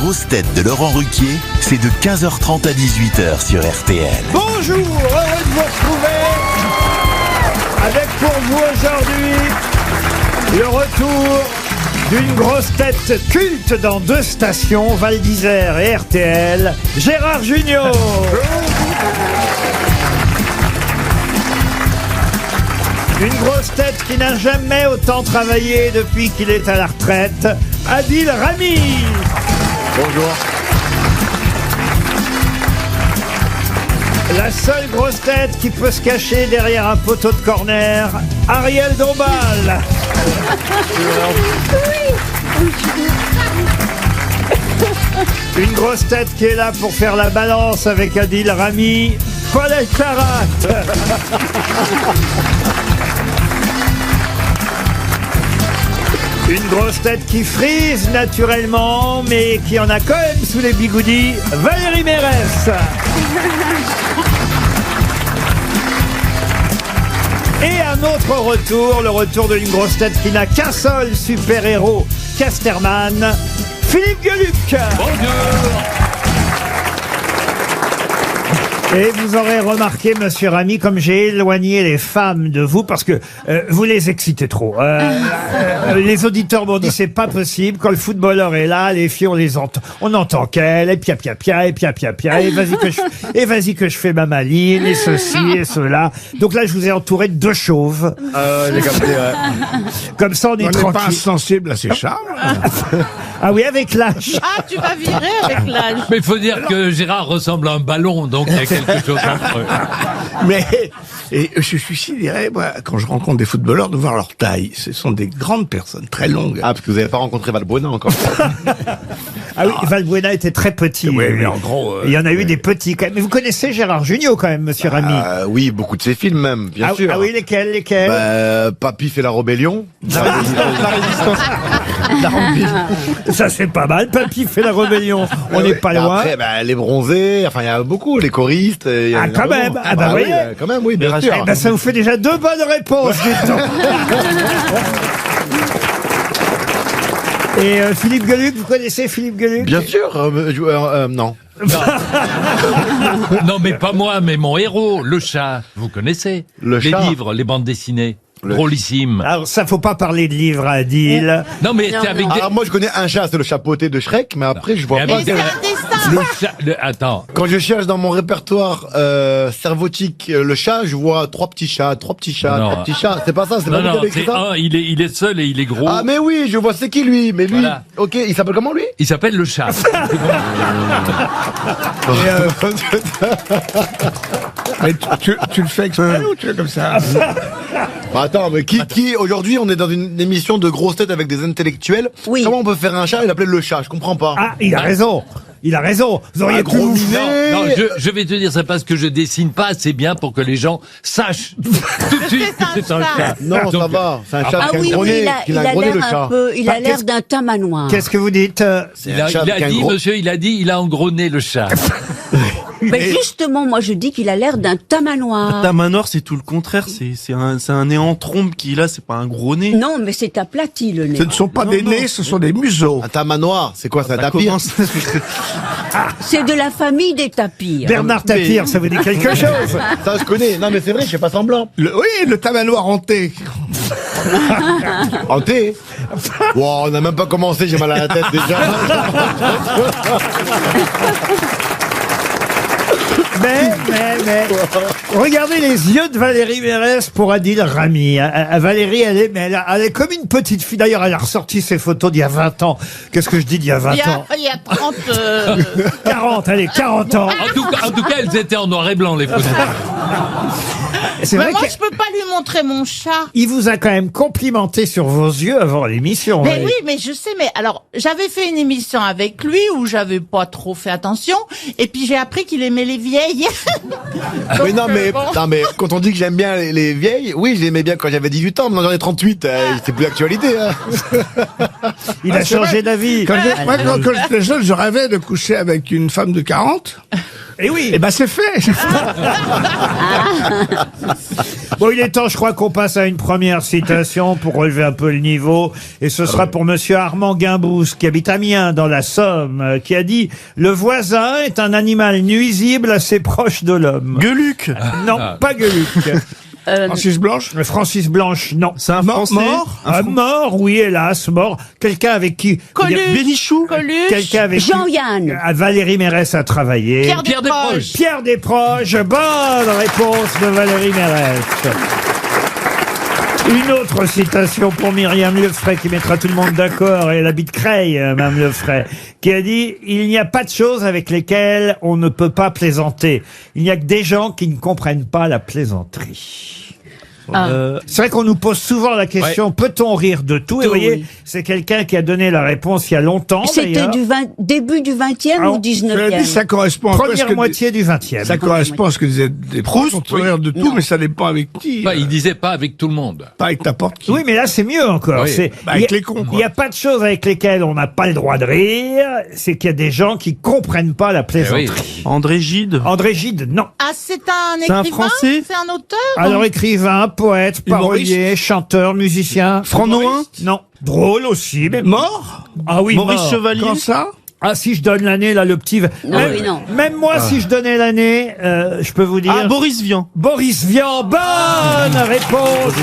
grosses têtes de Laurent Ruquier, c'est de 15h30 à 18h sur RTL. Bonjour, heureux de vous retrouver avec pour vous aujourd'hui le retour d'une grosse tête culte dans deux stations, Val d'Isère et RTL, Gérard Jugnot. Une grosse tête qui n'a jamais autant travaillé depuis qu'il est à la retraite, Adil Rami. Bonjour. La seule grosse tête qui peut se cacher derrière un poteau de corner, Ariel Dombal. Une grosse tête qui est là pour faire la balance avec Adil Rami, Paul Elkarat. Une grosse tête qui frise naturellement, mais qui en a quand même sous les bigoudis, Valérie Mérès. Et un autre retour, le retour d'une grosse tête qui n'a qu'un seul super-héros, Casterman, Philippe Gueluc. Bonjour. Et vous aurez remarqué, monsieur Rami, comme j'ai éloigné les femmes de vous, parce que vous les excitez trop. Les auditeurs m'ont dit, c'est pas possible, quand le footballeur est là, les filles, on entend qu'elle, et pia, et vas-y que je fais ma maline, et ceci, et cela. Donc là, je vous ai entouré de deux chauves. J'ai capté, ouais. Comme ça, on est On n'est pas tranquille. insensible à ces charmes. Ah oui, avec l'âge. Ah, tu vas virer avec l'âge. Mais il faut dire que Gérard ressemble à un ballon, donc il y a quelque chose entre eux. Mais et je suis sidéré, moi, quand je rencontre des footballeurs, de voir leur taille. Ce sont des grandes personnes, très longues. Ah, parce que vous n'avez pas rencontré Valbuena encore. Ah oui, Valbuena était très petit. Oui, mais en gros... Il y en a eu des petits quand même. Mais vous connaissez Gérard Jugnot quand même, monsieur Rami. Oui, beaucoup de ses films même, bien sûr. Ah oui, lesquels Papy fait la rébellion. La résistance. Ça c'est pas mal, Papy fait la rébellion. On n'est pas loin. Après, les bronzés, enfin, il y a beaucoup, les choristes. Ah, quand même. Ah, bah, oui, voyez. quand même, oui, bien sûr. Eh ben, ça vous fait déjà deux bonnes réponses, dites donc. Et Philippe Gueluc, vous connaissez Philippe Gueluc? Bien sûr, non. Non, mais pas moi, mais mon héros, le chat. Vous connaissez Le les chat. livres, les bandes dessinées. Drôlissime. Alors ça, faut pas parler de livres à Adil. Non, mais c'est avec des... Alors moi je connais un chat, c'est le chapeauté de Shrek, mais après je vois Eh pas. ben, C'est un dessin. le chat... Attends. Quand je cherche dans mon répertoire cervotique le chat, je vois trois petits chats. Non. C'est pas ça, c'est pas Non, vous qui non, avez écrit c'est ça. il est seul et il est gros. Ah mais oui, je vois c'est qui lui, mais lui. Voilà. Ok, il s'appelle comment lui? Il s'appelle le chat. Mais tu le fais exprès ou tu es comme ça? Bah, attends, mais qui aujourd'hui on est dans une émission de grosses têtes avec des intellectuels. Oui. Comment on peut faire un chat et l'appeler le chat? Je comprends pas. Ah, il a raison. Il a raison. Vous auriez pu gros vous... minet. Non, je vais te dire, c'est parce que je dessine pas assez bien pour que les gens sachent tout de suite que c'est un chat. Non, ça Donc, va. C'est un chat Ah qui a oui, un gros oui, nez, il a le l'air chat. un peu, il Bah, a l'air qu'est-ce- d'un tamanoir. Qu'est-ce que vous dites Il a un chat avec un dit, gros- monsieur, il a dit, il a engrené le chat. Mais justement, moi je dis qu'il a l'air d'un tamanoir. Tamanoir, c'est tout le contraire. C'est un nez en trompe qu'il a, c'est pas un gros nez. Non, mais c'est aplati le nez. Ce ne sont pas des nez, ce sont des museaux. Un tamanoir, c'est quoi? C'est un Ça tapir? commence- C'est de la famille des tapirs. Bernard Tapie, ça vous dit quelque chose? Ça je connais. Non mais c'est vrai, je fais pas semblant. Oui, le tamanoir hanté. Hanté. Wow, on n'a même pas commencé, j'ai mal à la tête déjà. Mais, regardez les yeux de Valérie Mérès pour Adil Rami. Valérie, elle est comme une petite fille. D'ailleurs, elle a ressorti ses photos d'il y a 20 ans. Qu'est-ce que je dis d'il y a 20 ans? Il y a 30... 40, allez, 40 ans. En tout cas, elles étaient en noir et blanc, les photos. C'est Mais vrai moi qu'il je peux pas lui montrer mon chat. vous a quand même complimenté sur vos yeux avant l'émission. Mais oui, mais je sais, mais alors, j'avais fait une émission avec lui où j'avais pas trop fait attention, et puis j'ai appris qu'il aimait les vieilles. Mais non, mais, bon. non, mais quand on dit que j'aime bien les vieilles, oui, je les aimais bien quand j'avais 18 ans, maintenant j'en ai 38, c'est plus d'actualité. Hein. Il a c'est changé vrai. d'avis. Quand j'étais jeune, je rêvais de coucher avec une femme de 40. Et oui. Eh ben c'est fait. Bon, il est temps, je crois qu'on passe à une première citation pour relever un peu le niveau. Et ce sera pour monsieur Armand Guimbous, qui habite Amiens, dans la Somme, qui a dit « Le voisin est un animal nuisible assez proche de l'homme. » Gueuluc. Non, pas Gueuluc. Francis Blanche. Francis Blanche, non. C'est un Mort, Français. mort. Mort, oui, hélas, mort. Quelqu'un avec qui... Bénichou. Coluche. Quelqu'un avec qui Jean-Yann. Valérie Mérès a travaillé. Pierre Desproges. Pierre Desproges, bonne réponse de Valérie Mérès. Une autre citation pour Myriam Lefray qui mettra tout le monde d'accord, et elle habite Creil, Mme Lefray, qui a dit « Il n'y a pas de choses avec lesquelles on ne peut pas plaisanter. Il n'y a que des gens qui ne comprennent pas la plaisanterie. » C'est vrai qu'on nous pose souvent la question, peut-on rire de tout? Et vous voyez, c'est quelqu'un qui a donné la réponse il y a longtemps. C'était d'ailleurs. début du 20e Ah, ou Cela dit, 19e? ça correspond un peu à ce Première que moitié du 20e. ça correspond à ce que disaient des Proust. On peut rire de tout, mais ça dépend avec qui. Enfin, il disait pas avec tout le monde. Pas avec n'importe qui. Oui, mais là, c'est mieux encore. Oui. C'est, Bah, avec il y a- les cons, quoi. Il n'y a pas de choses avec lesquelles on n'a pas le droit de rire. C'est qu'il y a des gens qui comprennent pas la plaisanterie. André Gide. André Gide, non. Ah, c'est un C'est un écrivain? Français C'est un auteur? Alors, écrivain, poète, parolier, chanteur, musicien. Franck Nohain. Non. Drôle aussi, mais Mort. Ah oui, Maurice mort. Chevalier. Quand ça? Ah, si je donne l'année, là, le petit... Non, même, oui, non. même moi, si je donnais l'année, je peux vous dire... Ah, Boris Vian. Boris Vian, bonne réponse.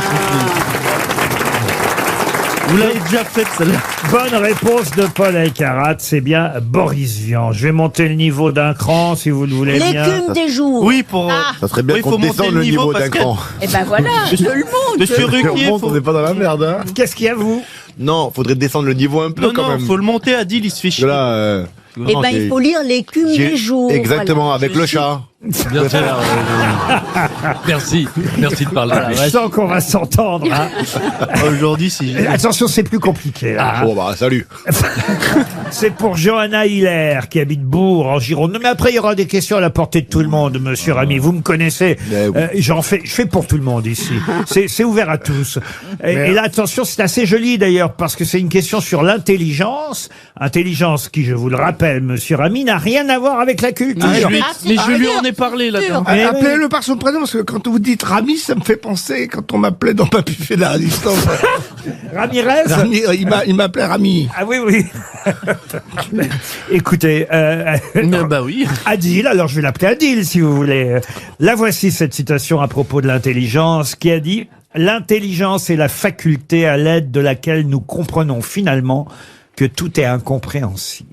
Vous l'avez déjà faite, celle-là. Bonne réponse de Paul Elkarat, c'est bien Boris Vian. Je vais monter le niveau d'un cran, si vous le voulez bien. L'écume des jours. Oui, pour... Ça serait bien Oui, qu'on faut monter descende le le niveau parce d'un que- cran. Eh ben voilà, je le monte. Monsieur Si on Ruquier, monte, faut... on n'est pas dans la merde, hein. Qu'est-ce qu'il y a, vous? Non, faudrait descendre le niveau un peu Non, quand non, même. faut le monter à 10, il se fait Parce que chier. là, Eh ben il faut lire l'écume des jours. Exactement, voilà. avec le chat. Bien sûr. Merci. Merci de parler. Je sens qu'on va s'entendre. Hein. Aujourd'hui, si... Attention, c'est plus compliqué. Là, hein. Bon bah salut. C'est pour Johanna Hiller, qui habite Bourg, en Gironde. Mais après, il y aura des questions à la portée de tout le monde, monsieur Rami. Vous me connaissez. Mais oui. Je fais pour tout le monde ici. C'est ouvert à tous. Et là, attention, c'est assez joli d'ailleurs, parce que c'est une question sur l'intelligence. Intelligence qui, je vous le rappelle, monsieur Rami, n'a rien à voir avec la culture. Mais je lui, Ah, si, mais je lui sûr. en ai parlé, là-dedans. Mais Appelez-le par son prénom, parce que quand vous dites Rami, ça me fait penser quand on m'appelait dans Papy fait de la résistance. Ramirez Rami, il m'appelait Rami. Ah oui, oui. Écoutez, Bah oui. Adil, alors je vais l'appeler Adil si vous voulez. La voici cette citation à propos de l'intelligence qui a dit « L'intelligence est la faculté à l'aide de laquelle nous comprenons finalement que tout est incompréhensible. »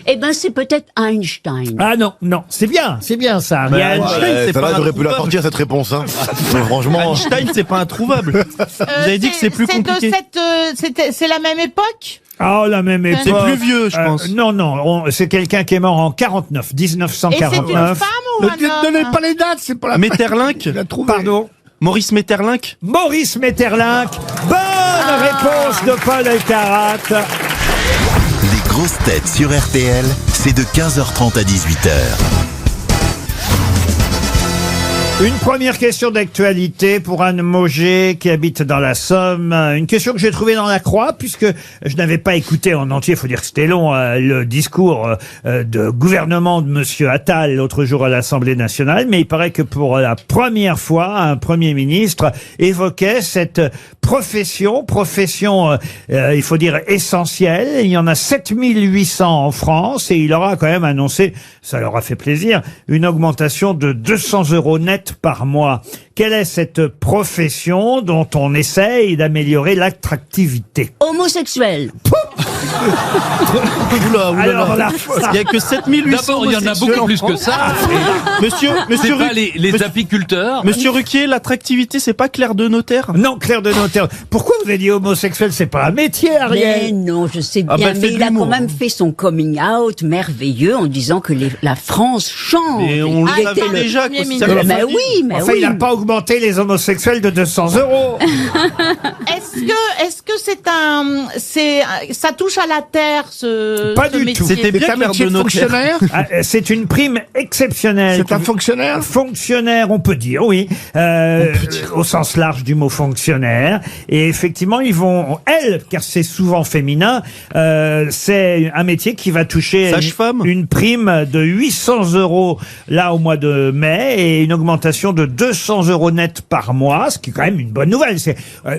Eh ben c'est peut-être Einstein. Ah non, non, c'est bien ça, Ariel. Einstein, c'est Ça pas là, j'aurais pu la introuvable. sortir cette réponse. Hein. Mais franchement, Einstein, c'est pas introuvable. Vous avez dit que c'est plus compliqué. C'est la même époque? Ah, la même époque. C'est plus vieux, je pense. Non, non, c'est quelqu'un qui est mort en 49, Et c'est une 1949. femme ou Ne un donnez homme? pas les dates, c'est pas la Metterlinck. Il a trouvé. Pardon. Maurice Metterlinck. Maurice Metterlinck. Bonne réponse de Paul Elkarat. Les grosses têtes sur RTL, c'est de 15h30 à 18h. Une première question d'actualité pour Anne Mauger qui habite dans la Somme. Une question que j'ai trouvée dans la Croix puisque je n'avais pas écouté en entier, il faut dire que c'était long, le discours de gouvernement de Monsieur Attal l'autre jour à l'Assemblée nationale. Mais il paraît que pour la première fois, un Premier ministre évoquait cette profession, il faut dire essentielle. Il y en a 7800 en France et il aura quand même annoncé, ça leur a fait plaisir, une augmentation de 200 € net par mois. Quelle est cette profession dont on essaye d'améliorer l'attractivité? Homosexuel. Oula, oula, Alors là, il y a que 7800 D'abord, il y en a beaucoup plus que ça. Monsieur C'est pas Ruquier, les apiculteurs. Monsieur Ruquier, l'attractivité, c'est pas Claire de Notaire? non, Claire de Notaire. Pourquoi vous avez dit homosexuel? C'est pas un métier, Mais Ariel. non, je sais bien, Ah bah, elle fait mais de il a l'humour. quand même fait son coming out merveilleux en disant que la France change. Mais on le Il savait était le- déjà, Premier quoi. ministre. Ça Mais oui, mais Enfin, oui. il n'a pas augmenté les homosexuels de 200 €. Est-ce que ça touche à la terre, Pas ce du métier? tout. C'était bien C'est un métier métier de de fonctionnaire. C'est une prime exceptionnelle. C'est un fonctionnaire. Fonctionnaire, on peut dire, oui, au sens large du mot fonctionnaire. Et effectivement, ils vont, car c'est souvent féminin, c'est un métier qui va toucher Sage-femme. une prime de 800 € là au mois de mai et une augmentation de 200 € net par mois, ce qui est quand même une bonne nouvelle. C'est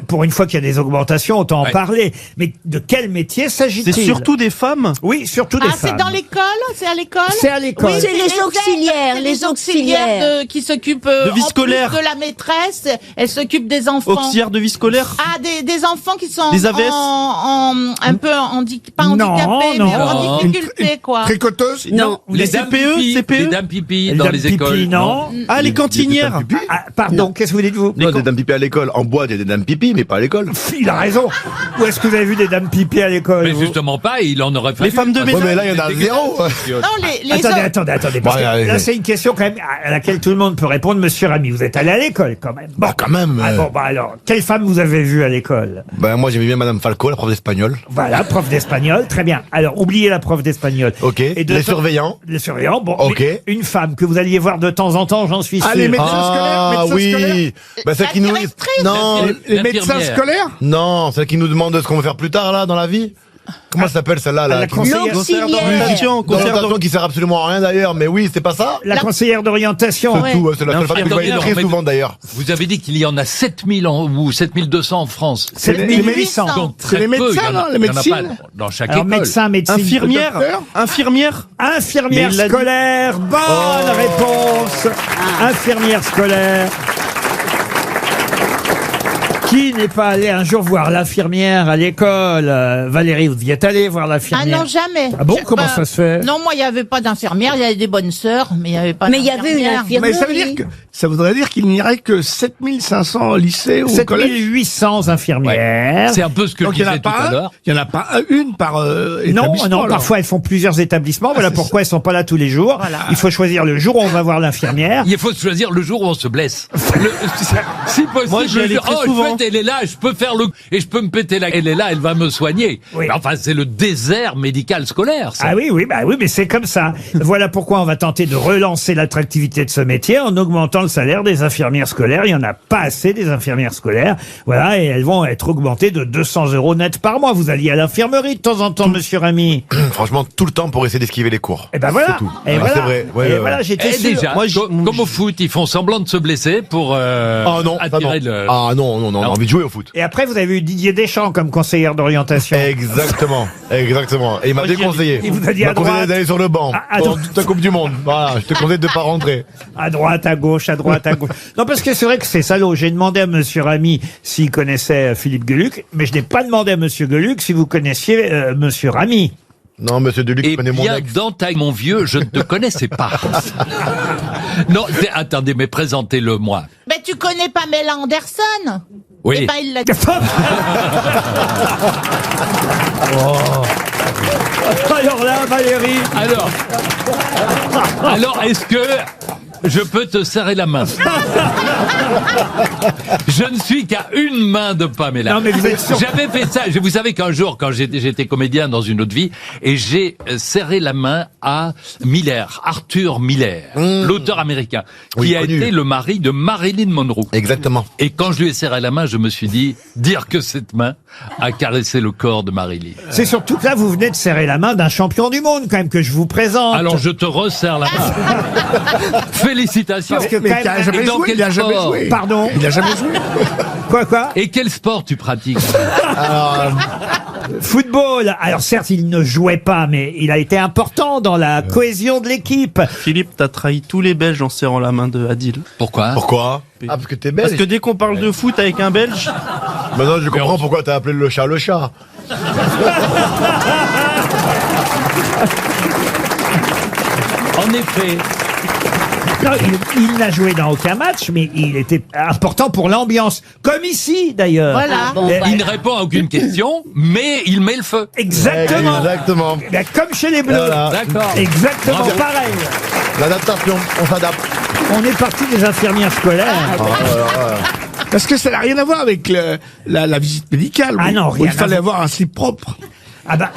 pour une fois qu'il y a des augmentations, autant en parler. Mais de quel métier s'agit-il? C'est surtout des femmes. Oui, surtout des femmes. C'est dans l'école? C'est à l'école? C'est à l'école. Oui, C'est les auxiliaires, c'est les auxiliaires. qui s'occupent De vie en scolaire. plus de la maîtresse, elle s'occupe des enfants. Auxiliaires de vie scolaire. Ah, des enfants qui sont Des AVS. un peu pas Non, handicapés, non. mais en difficulté, quoi. Tricoteuse. Non. Les CPE, dames pipi, CPE. les dames pipi Les dans dames les pipi, écoles. non. Ah, les cantinières. Ah, pardon, qu'est-ce que vous dites, vous? Non, des dames pipi à l'école. En boîte, il y a des dames pipi, mais pas à l'école. Il a raison. Où est-ce que vous avez vu des dames pipi à l'école? Mais vous justement pas, il en aurait fallu. Les femmes de Parce que Ouais, mais là, il y en a c'est zéro. Non, Attendez, parce Bon, que allez, là, allez. c'est une question quand même à laquelle tout le monde peut répondre, monsieur Rami. Vous êtes allé à l'école quand même. Bon, Bah, quand même. Ah bon, bah alors, quelle femme vous avez vue à l'école? Ben, moi, j'aimais bien Madame Falco, la prof d'espagnol. Voilà, prof d'espagnol, très bien. Alors, oubliez la prof d'espagnol. Ok. Et Les surveillants. Les surveillants, bon. Ok. mais une femme que vous alliez voir de temps en temps, j'en suis sûr. Ah, les médecins scolaires, Ah, médecins scolaires. oui. Ben, celle qui nous... directrice. Non, Les médecins L'infirmière. scolaires. non, celle qui nous demande ce qu'on veut faire plus tard, là, dans la vie. Comment ça s'appelle, celle-là, là? la qui- conseillère, Conseillère L'auxiliaire. d'orientation. Conseillère D'orientation qui sert absolument à rien, d'ailleurs. Mais oui, c'est pas ça? la conseillère d'orientation. C'est tout, ouais, c'est la seule femme que je Attendez, voyais non, très mais- souvent, d'ailleurs. Vous avez dit qu'il y en a 7000 ou 7200 en France. 7800. Donc C'est très les peu, médecins, il y en a- non, les il y en a médecines. pas dans chaque Alors, école. médecin, médecine. Infirmière. Docteur. Infirmière. Infirmière Mais il l'a dit. scolaire, bonne réponse. Infirmière scolaire. Qui n'est pas allé un jour voir l'infirmière à l'école? Valérie, vous y êtes allée voir Ah l'infirmière? non, jamais. Ah bon, comment ça se fait? Non, moi, il n'y avait pas d'infirmière, il y avait des bonnes sœurs, mais il n'y avait pas Mais il y avait une d'infirmière. Mais ça veut infirmerie. dire que ça voudrait dire qu'il n'y aurait que 7500 au lycée ou au collège. 7800 infirmières. C'est un peu ce que je Donc il n'y en disais a tout à pas l'heure. il y en a pas une par Non, établissement. non, alors. parfois elles font plusieurs établissements. Voilà c'est pourquoi elles sont pas là tous les jours. Voilà. Il faut choisir le jour où on va voir l'infirmière. Il faut choisir le jour où on se blesse. Si possible, Moi, j'y allais très en souvent. fait, elle est là, je peux faire et je peux me péter la. Elle est là, elle va me soigner. Oui. Mais enfin, c'est le désert médical scolaire, ça. Ah oui, oui, bah oui, mais c'est comme ça. Voilà pourquoi on va tenter de relancer l'attractivité de ce métier en augmentant le salaire des infirmières scolaires. Il y en a pas assez des infirmières scolaires. Voilà, et elles vont être augmentées de 200 € net par mois. Vous alliez à l'infirmerie de temps en temps, monsieur Rami. Franchement, tout le temps pour essayer d'esquiver les cours. Et ben voilà. C'est tout. Et Ouais, voilà. c'est vrai. Ouais, et ouais, voilà, ouais. j'étais Et sûr. déjà, Moi, comme au foot, ils font semblant de se blesser pour Ah non, ça non. attirer le. Ah non, non, non, on a Non. envie de jouer au foot. Et après, vous avez eu Didier Deschamps comme conseillère d'orientation. Exactement, exactement. Et il m'a déconseillé. Il vous a dit Il à m'a conseillé droite. d'aller sur le banc À pendant droite. toute la Coupe du Monde. Voilà, je te conseille de pas rentrer. À droite, à gauche, à droite, à gauche. Non, parce que c'est vrai que c'est salaud. J'ai demandé à monsieur Rami s'il connaissait Philippe Gueluc, mais je n'ai pas demandé à monsieur Gueluc si vous connaissiez monsieur Rami. Non, monsieur Deluc Eh connaît mon bien, ex. dans ta mon vieux, je ne te connaissais pas. Non, attendez, mais présentez-le moi. Mais tu connais Pamela Anderson? Oui. Eh ben, il l'a Alors là, Valérie. Alors, est-ce que je peux te serrer la main? Je ne suis qu'à une main de Pamela. Non, mais vous êtes sûr. J'avais fait ça. Vous savez qu'un jour, quand j'étais comédien dans une autre vie, et j'ai serré la main à Miller, Arthur Miller, l'auteur américain, qui Oui, a connu. été le mari de Marilyn Monroe. Exactement. Et quand je lui ai serré la main, je me suis dit, dire que cette main a caressé le corps de Marilyn. C'est surtout que là, vous venez de serrer la main d'un champion du monde, quand même, que je vous présente. Alors je te resserre la main. Félicitations. Parce que Mais quand il a même- jamais Et dans joué, quel il a jamais sport joué. Pardon. Il a jamais joué. Quoi? Et quel sport tu pratiques? Football. Alors certes, il ne jouait pas, mais il a été important dans la cohésion de l'équipe. Philippe, t'as trahi tous les Belges en serrant la main de Adil. Pourquoi? Pourquoi? Ah, parce que t'es belge. Parce que dès qu'on parle de foot avec un Belge, Maintenant, je comprends pourquoi t'as appelé le chat le chat. En effet. Non, il n'a joué dans aucun match, mais il était important pour l'ambiance. Comme ici, d'ailleurs. Voilà. Ah, bon, Eh, bah, Il ne répond à aucune question, mais il met le feu. Exactement. Exactement. Ben, comme chez les Bleus. Voilà. D'accord. Exactement Bravo. pareil. L'adaptation, on s'adapte. On est parti des infirmières scolaires. Parce que ça n'a rien à voir avec la visite médicale. Ah non, où rien il fallait à avoir un slip propre. Ah bah,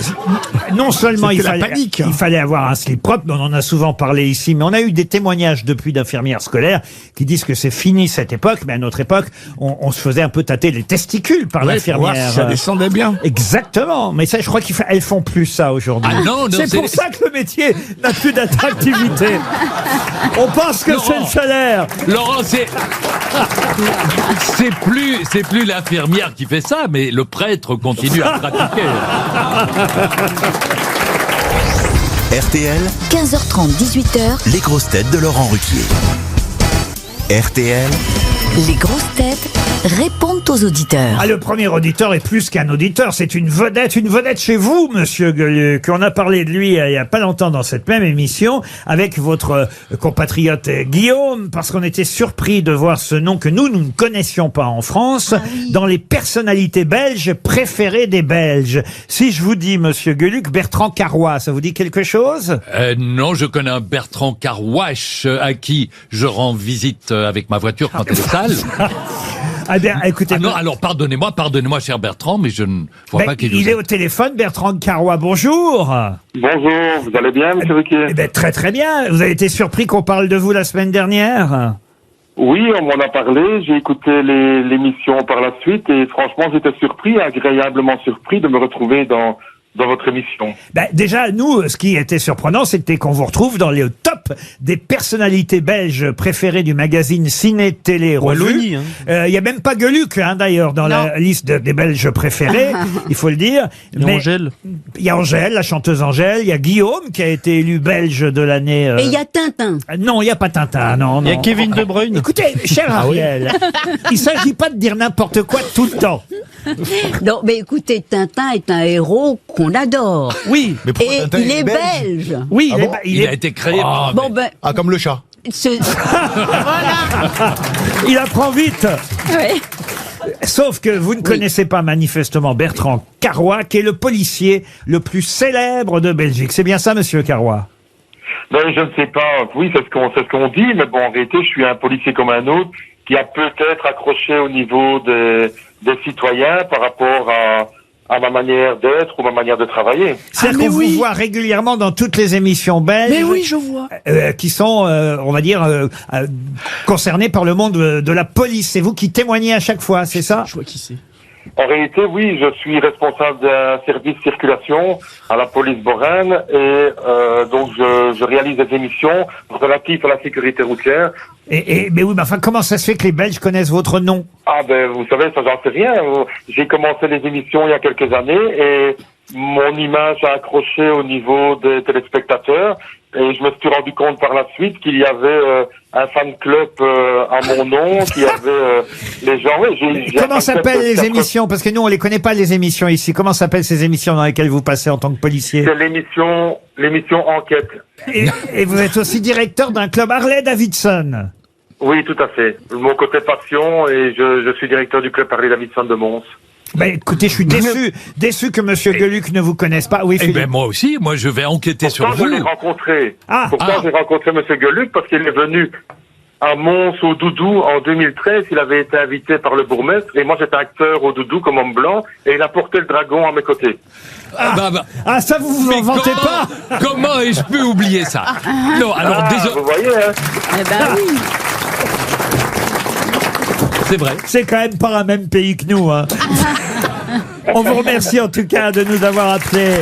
non seulement C'était la panique, hein. il fallait avoir un slip propre, mais on en a souvent parlé ici, mais on a eu des témoignages depuis d'infirmières scolaires qui disent que c'est fini cette époque, mais à notre époque, on se faisait un peu tâter les testicules par Ouais, pour voir l'infirmière. si ça descendait bien. Exactement, mais ça, je crois qu'elles font plus ça aujourd'hui. Ah non, c'est pour ça que le métier n'a plus d'attractivité. On pense que c'est le salaire. Laurent, c'est plus l'infirmière qui fait ça, mais le prêtre continue à pratiquer. RTL, 15h30, 18h, les grosses têtes de Laurent Ruquier. RTL, les grosses têtes répondent aux auditeurs. Ah, le premier auditeur est plus qu'un auditeur, c'est une vedette chez vous, monsieur Gueluc. On a parlé de lui il y a pas longtemps dans cette même émission avec votre compatriote Guillaume, parce qu'on était surpris de voir ce nom que nous ne connaissions pas en France, dans les personnalités belges préférées des Belges. Si je vous dis, monsieur Gueluc, Bertrand Carrois, ça vous dit quelque chose? Non, je connais un Bertrand Carwash à qui je rends visite avec ma voiture quand elle est sale. Ah bien, écoutez. Ah non, alors pardonnez-moi, cher Bertrand, mais je ne vois pas qui vous il est êtes. au téléphone, Bertrand Carrois. Bonjour. Bonjour, vous allez bien, monsieur Ruquier? Eh ben, très très bien. Vous avez été surpris qu'on parle de vous la semaine dernière? Oui, on m'en a parlé, j'ai écouté l'émission par la suite et franchement j'étais surpris, agréablement surpris de me retrouver dans votre émission. Ben, déjà, nous, ce qui était surprenant, c'était qu'on vous retrouve dans les top des personnalités belges préférées du magazine Ciné Télé Revue. Wallonie, hein. Il y a même pas Gueluc, d'ailleurs, dans la liste des Belges préférés, il faut le dire. Il y a Angèle. Il y a Angèle, la chanteuse Angèle. Il y a Guillaume, qui a été élu belge de l'année. Et il y a Tintin. Non, il n'y a pas Tintin, non. Il y a Kevin De Bruyne. Écoutez, cher Ariel, il s'agit pas de dire n'importe quoi tout le temps. Non, mais écoutez, Tintin est un héros qu'on adore. Oui. Mais pourquoi Et Tintin il est belge. Oui, Ah bon Il a été créé. Oh, Bon, ben, Ah, comme le chat. il apprend vite. ouais. Sauf que vous ne connaissez pas manifestement Bertrand Carrois, qui est le policier le plus célèbre de Belgique. C'est bien ça, monsieur Carrois? Ben, je ne sais pas, oui, c'est ce qu'on dit, mais bon, en réalité, je suis un policier comme un autre qui a peut-être accroché au niveau des citoyens par rapport à ma manière d'être ou ma manière de travailler. C'est-à-dire qu'on vous voit régulièrement dans toutes les émissions belges. Mais oui, je vois. Qui sont, on va dire, concernées par le monde de la police. C'est vous qui témoignez à chaque fois, c'est ça? Je vois qui c'est. En réalité, oui, je suis responsable d'un service circulation à la police Boraine et donc je réalise des émissions relatives à la sécurité routière. Mais oui, mais enfin, comment ça se fait que les Belges connaissent votre nom? Ah ben, vous savez, ça j'en sais rien. J'ai commencé les émissions il y a quelques années et mon image a accroché au niveau des téléspectateurs et je me suis rendu compte par la suite qu'il y avait un fan club à mon nom, qu'il y avait les gens... Oui, Comment s'appellent les émissions? Parce que nous, on les connaît pas, les émissions ici. Comment s'appellent ces émissions dans lesquelles vous passez en tant que policier? C'est l'émission Enquête. Et vous êtes aussi directeur d'un club Harley-Davidson. Oui, tout à fait. Mon côté passion et je suis directeur du club Harley-Davidson de Mons. Ben, écoutez, je suis déçu que monsieur Gueluc ne vous connaisse pas. Oui, Eh Philippe. ben moi aussi, moi je vais enquêter sur Pourtant, vous. je l'ai rencontré. Ah. J'ai rencontré monsieur Gueluc parce qu'il est venu à Mons au Doudou en 2013. Il avait été invité par le bourgmestre et moi j'étais acteur au Doudou comme homme blanc et il a porté le dragon à mes côtés. Ah, ça vous en vantez pas? Comment ai-je pu oublier ça? Non, alors désolé. Vous voyez, hein? Eh ben oui. C'est vrai. C'est quand même pas un même pays que nous, hein. On vous remercie en tout cas de nous avoir appelés.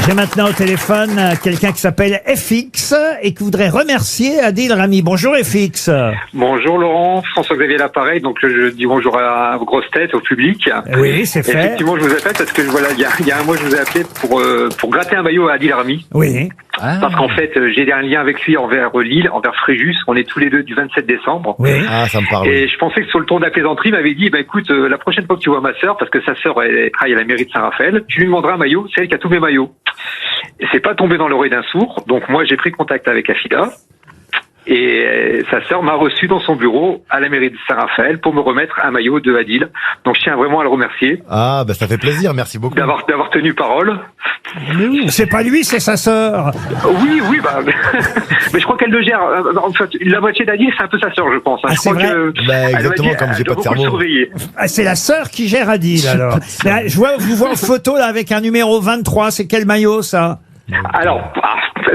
J'ai maintenant au téléphone quelqu'un qui s'appelle FX et qui voudrait remercier Adil Rami. Bonjour FX. Bonjour Laurent, François-Xavier l'appareil, donc je dis bonjour à vos grosses têtes, au public. Oui, c'est fait. Effectivement, je vous appelle parce que voilà, il y a un mois, je vous ai appelé pour gratter un maillot à Adil Rami. Oui. Parce qu'en fait, j'ai un lien avec lui envers Lille, envers Fréjus. On est tous les deux du 27 décembre. Oui. Ah, ça me parle. Et je pensais que sur le ton de la plaisanterie, il m'avait dit, écoute, la prochaine fois que tu vois ma sœur, parce que sa sœur, elle travaille à la mairie de Saint-Raphaël, tu lui demanderas un maillot, c'est elle qui a tous mes maillots. Et c'est pas tombé dans l'oreille d'un sourd. Donc moi, j'ai pris contact avec Afida. Et sa sœur m'a reçu dans son bureau à la mairie de Saint-Raphaël pour me remettre un maillot de Adil. Donc je tiens vraiment à le remercier. Ah, bah ça fait plaisir, merci beaucoup. D'avoir tenu parole. C'est pas lui, c'est sa sœur. Oui, bah, mais je crois qu'elle le gère. En fait, la moitié d'Adil, c'est un peu sa sœur, je pense. Ah, je c'est crois vrai que Bah, exactement, comme j'ai elle doit pas de beaucoup le cerveau. surveiller. Ah, c'est la sœur qui gère Adil, alors. Là, je vous vois en photo, là, avec un numéro 23. C'est quel maillot, ça? Alors,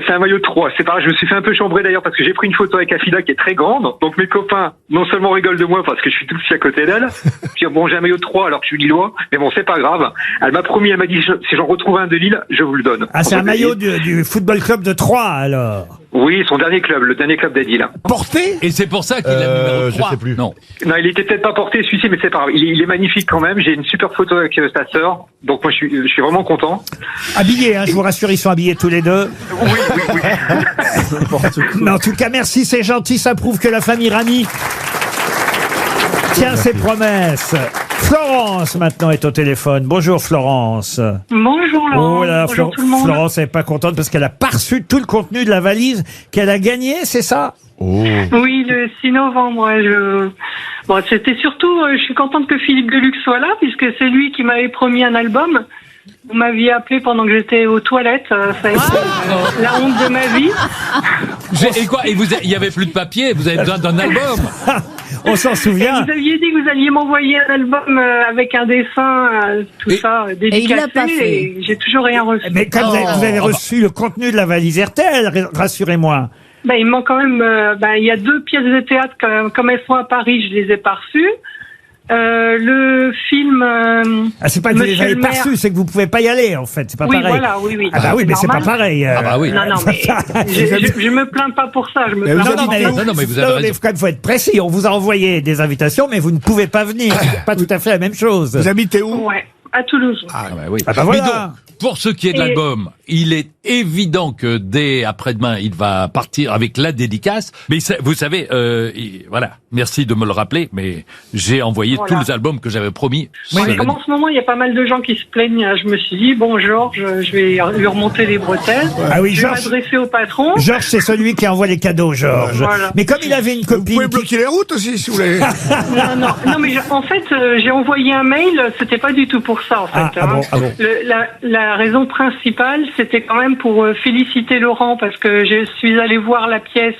c'est un maillot de 3. C'est pareil, je me suis fait un peu chambrer d'ailleurs parce que j'ai pris une photo avec Afida qui est très grande. Donc mes copains, non seulement rigolent de moi parce que je suis tout aussi à côté d'elle. Puis bon, j'ai un maillot de 3 alors que je suis lillois. Mais bon, c'est pas grave. Elle m'a promis, elle m'a dit, si j'en retrouve un de Lille, je vous le donne. Ah, c'est un maillot du football club de Troyes, alors. Oui, son dernier club, le dernier club d'Adil. Porté? Et c'est pour ça qu'il a le numéro 3. Je sais plus. Non. Non, il était peut-être pas porté celui-ci, mais c'est pas grave. Il est magnifique quand même. J'ai une super photo avec sa sœur. Donc moi, je suis vraiment content. Habillés, hein, je vous rassure, ils sont habillés tous les deux. Oui. Mais en tout cas, merci, c'est gentil, ça prouve que la famille Rami tient ses promesses. Florence, maintenant, est au téléphone. Bonjour, Florence. Bonjour Laurent. Oh là, Bonjour tout le monde. Florence n'est pas contente parce qu'elle a pas reçu tout le contenu de la valise qu'elle a gagné, c'est ça? Oui, le 6 novembre. Bon, c'était surtout, je suis contente que Philippe Deluxe soit là, puisque c'est lui qui m'avait promis un album. Vous m'aviez appelé pendant que j'étais aux toilettes. Ça a été la honte de ma vie. Et quoi? Et il y avait plus de papier, vous avez besoin d'un album? On s'en souvient. Vous aviez dit que vous alliez m'envoyer un album avec un dessin, dédicacé, il l'a pas fait. et j'ai toujours rien reçu. Mais quand vous avez reçu le contenu de la valise RTL, rassurez-moi. Ben, il manque quand même, il y a 2 pièces de théâtre, comme elles sont à Paris, je les ai pas reçues. Le film. C'est pas que vous les Monsieur avez le pas maire. reçus, c'est que vous pouvez pas y aller, en fait. C'est pas Oui, pareil. voilà, oui. Ah bah oui, mais c'est pas normal. pareil. Ah bah oui. Non, mais je me plains pas pour ça. Je me plains Non, pas. mais vous avez raison. quand même, faut être précis. On vous a envoyé des invitations, mais vous ne pouvez pas venir. C'est pas tout à fait la même chose. Vous habitez où? Ouais, à Toulouse. Ah bah oui. Ah bah voilà. Mais donc, pour ce qui est de Et- l'album, il est évident que dès après-demain, il va partir avec la dédicace. Mais vous savez, voilà, merci de me le rappeler, mais j'ai envoyé Voilà. tous les albums que j'avais promis. Ouais, comme en ce moment, il y a pas mal de gens qui se plaignent, je me suis dit, bon, Georges, je vais lui remonter les bretelles. Ah oui, je vais Georges. m'adresser au patron. Georges, c'est celui qui envoie les cadeaux, Georges. Voilà. Mais comme il avait une Vous copine. pouvez bloquer les routes aussi, si vous voulez. Non, mais en fait, j'ai envoyé un mail, c'était pas du tout pour ça, en fait. Ah bon. La raison principale, c'était quand même pour féliciter Laurent, parce que je suis allée voir la pièce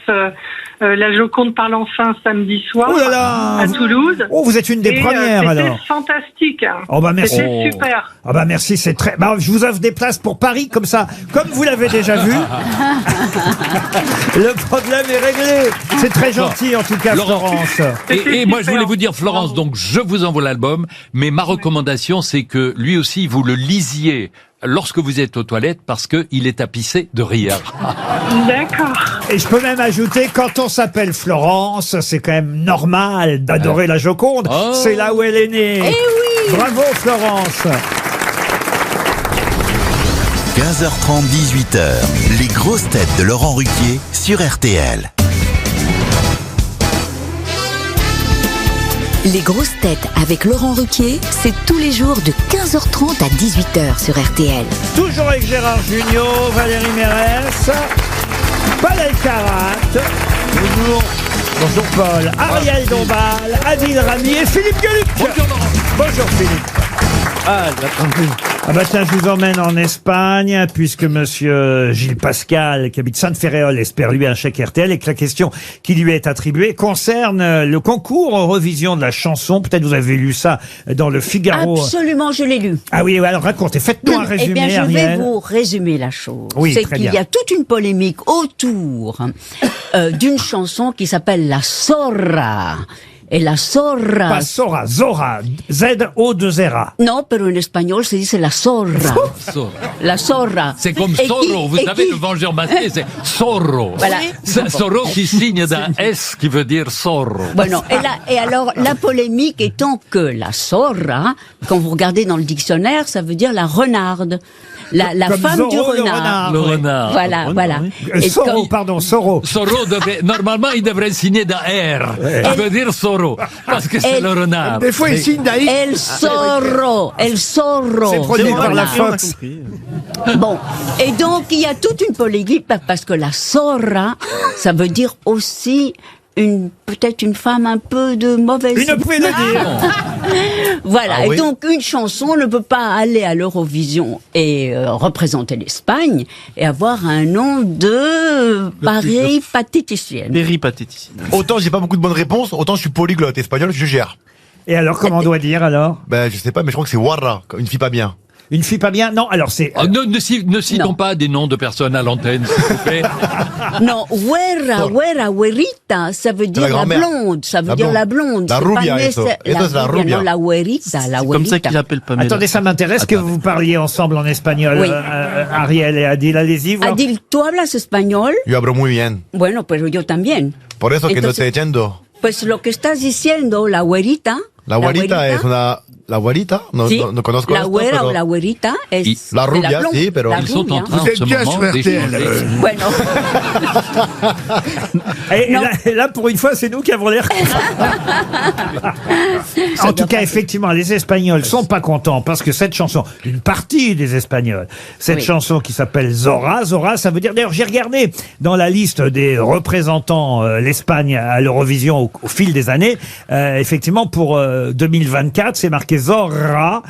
La Joconde parle enfin samedi soir Oh là là. à Toulouse. Oh, vous êtes une des Et, premières, alors. C'était fantastique. Oh bah merci. C'était super. Ah bah merci, c'est très. Bah, je vous offre des places pour Paris comme ça, comme vous l'avez déjà vu. Le problème est réglé. C'est très gentil en tout cas, Laurent. Florence. Et moi, je voulais vous dire, Florence, donc je vous envoie l'album, mais ma recommandation, c'est que lui aussi, vous le lisiez lorsque vous êtes aux toilettes, parce que il est tapissé de rire. D'accord. Et je peux même ajouter, quand on s'appelle Florence, c'est quand même normal d'adorer la Joconde. Oh. C'est là où elle est née. Eh oui. Bravo Florence. 15h30, 18h, les grosses têtes de Laurent Ruquier sur RTL. Les grosses têtes avec Laurent Ruquier, c'est tous les jours de 15h30 à 18h sur RTL. Toujours avec Gérard Jugnot, Valérie Mérès, Paul Elkarat. Bonjour. Bonjour Paul. Ariel Dombal, Adil Rami et Philippe Gueluc. Bonjour Laurent. Bonjour Philippe. Ah bah tiens, je vous emmène en Espagne, puisque monsieur Gilles Pascal, qui habite Sainte-Féréole, espère lui un chèque RTL, et que la question qui lui est attribuée concerne le concours Eurovision de la chanson. Peut-être vous avez lu ça dans le Figaro. Absolument, je l'ai lu. Ah oui, alors racontez, faites-nous un résumé, Eh bien, je vais Ariel. vous résumer la chose. Oui, C'est très qu'il bien. y a toute une polémique autour d'une chanson qui s'appelle La Zorra. Et la Zorra... Pas Zora, Zora, Z-O-2-R-A. Non, pero en espagnol se dice La Zorra. La Zorra. C'est comme Et Zorro, vous savez, le vengeur masqué, c'est Zorro. Voilà. C'est Zorro qui signe d'un S qui veut dire Zorro. Bueno, et alors, la polémique étant que la Zorra, quand vous regardez dans le dictionnaire, ça veut dire la renarde. La Comme femme du Zorro, le renard. Le renard. Voilà, voilà. Et Zorro, comme- pardon, Zorro. Zorro normalement, il devrait signer d'un R. Il veut dire Zorro, parce que c'est Elle- le renard. Des fois, il signe d'un X. El Zorro, El Zorro. C'est produit par la On a Fox. compris. Bon, et donc il y a toute une polémique parce que la zorra, ça veut dire aussi peut-être une femme un peu de mauvaise. Une pouvez le dire. Voilà, Ah oui. et donc une chanson ne peut pas aller à l'Eurovision et représenter l'Espagne et avoir un nom de péripatéticienne. Péripatéticien. Autant j'ai pas beaucoup de bonnes réponses, autant je suis polyglotte espagnol, je gère. Et alors, comment on doit dire alors? Ben, je sais pas, mais je crois que c'est Warra, une fille pas bien. Une fille pas bien? Non, alors c'est... Oh, ne citons Non. pas des noms de personnes à l'antenne, s'il vous plaît. Non, güera, güerita, ça veut dire la grand-mère. blonde, ça veut La dire blonde. la blonde. La c'est rubia, pas eso. nécessaire- Eso es la rubia. Non, la güerita, la C'est comme ça güerita. qu'il appelle Pamela. Attendez, ça m'intéresse que vous parliez ensemble en espagnol, Oui. Ariel et Adil. Allez-y. voir. Adil, ¿tú hablas español? Yo hablo muy bien. Bueno, pero yo también. Por eso que no Entonces- te echando. Pues lo que estás diciendo, la güerita. La güerita es una... ¿La güerita? No, Sí, no conozco la esto, güera pero- o la güerita es Y- La de rubia, blonde, sí, pero- la Ils sont en rubia. train Vous en êtes ce bien moment sur RTL. d'échanger. Bueno, Et Non. là, pour une fois, c'est nous qui avons l'air En tout cas, effectivement, les Espagnols sont pas contents parce que cette chanson, une partie des Espagnols, cette Oui. chanson qui s'appelle Zorra, Zorra, ça veut dire, d'ailleurs, j'ai regardé dans la liste des représentants l'Espagne à l'Eurovision au fil des années, effectivement, pour 2024, c'est marqué Zorra,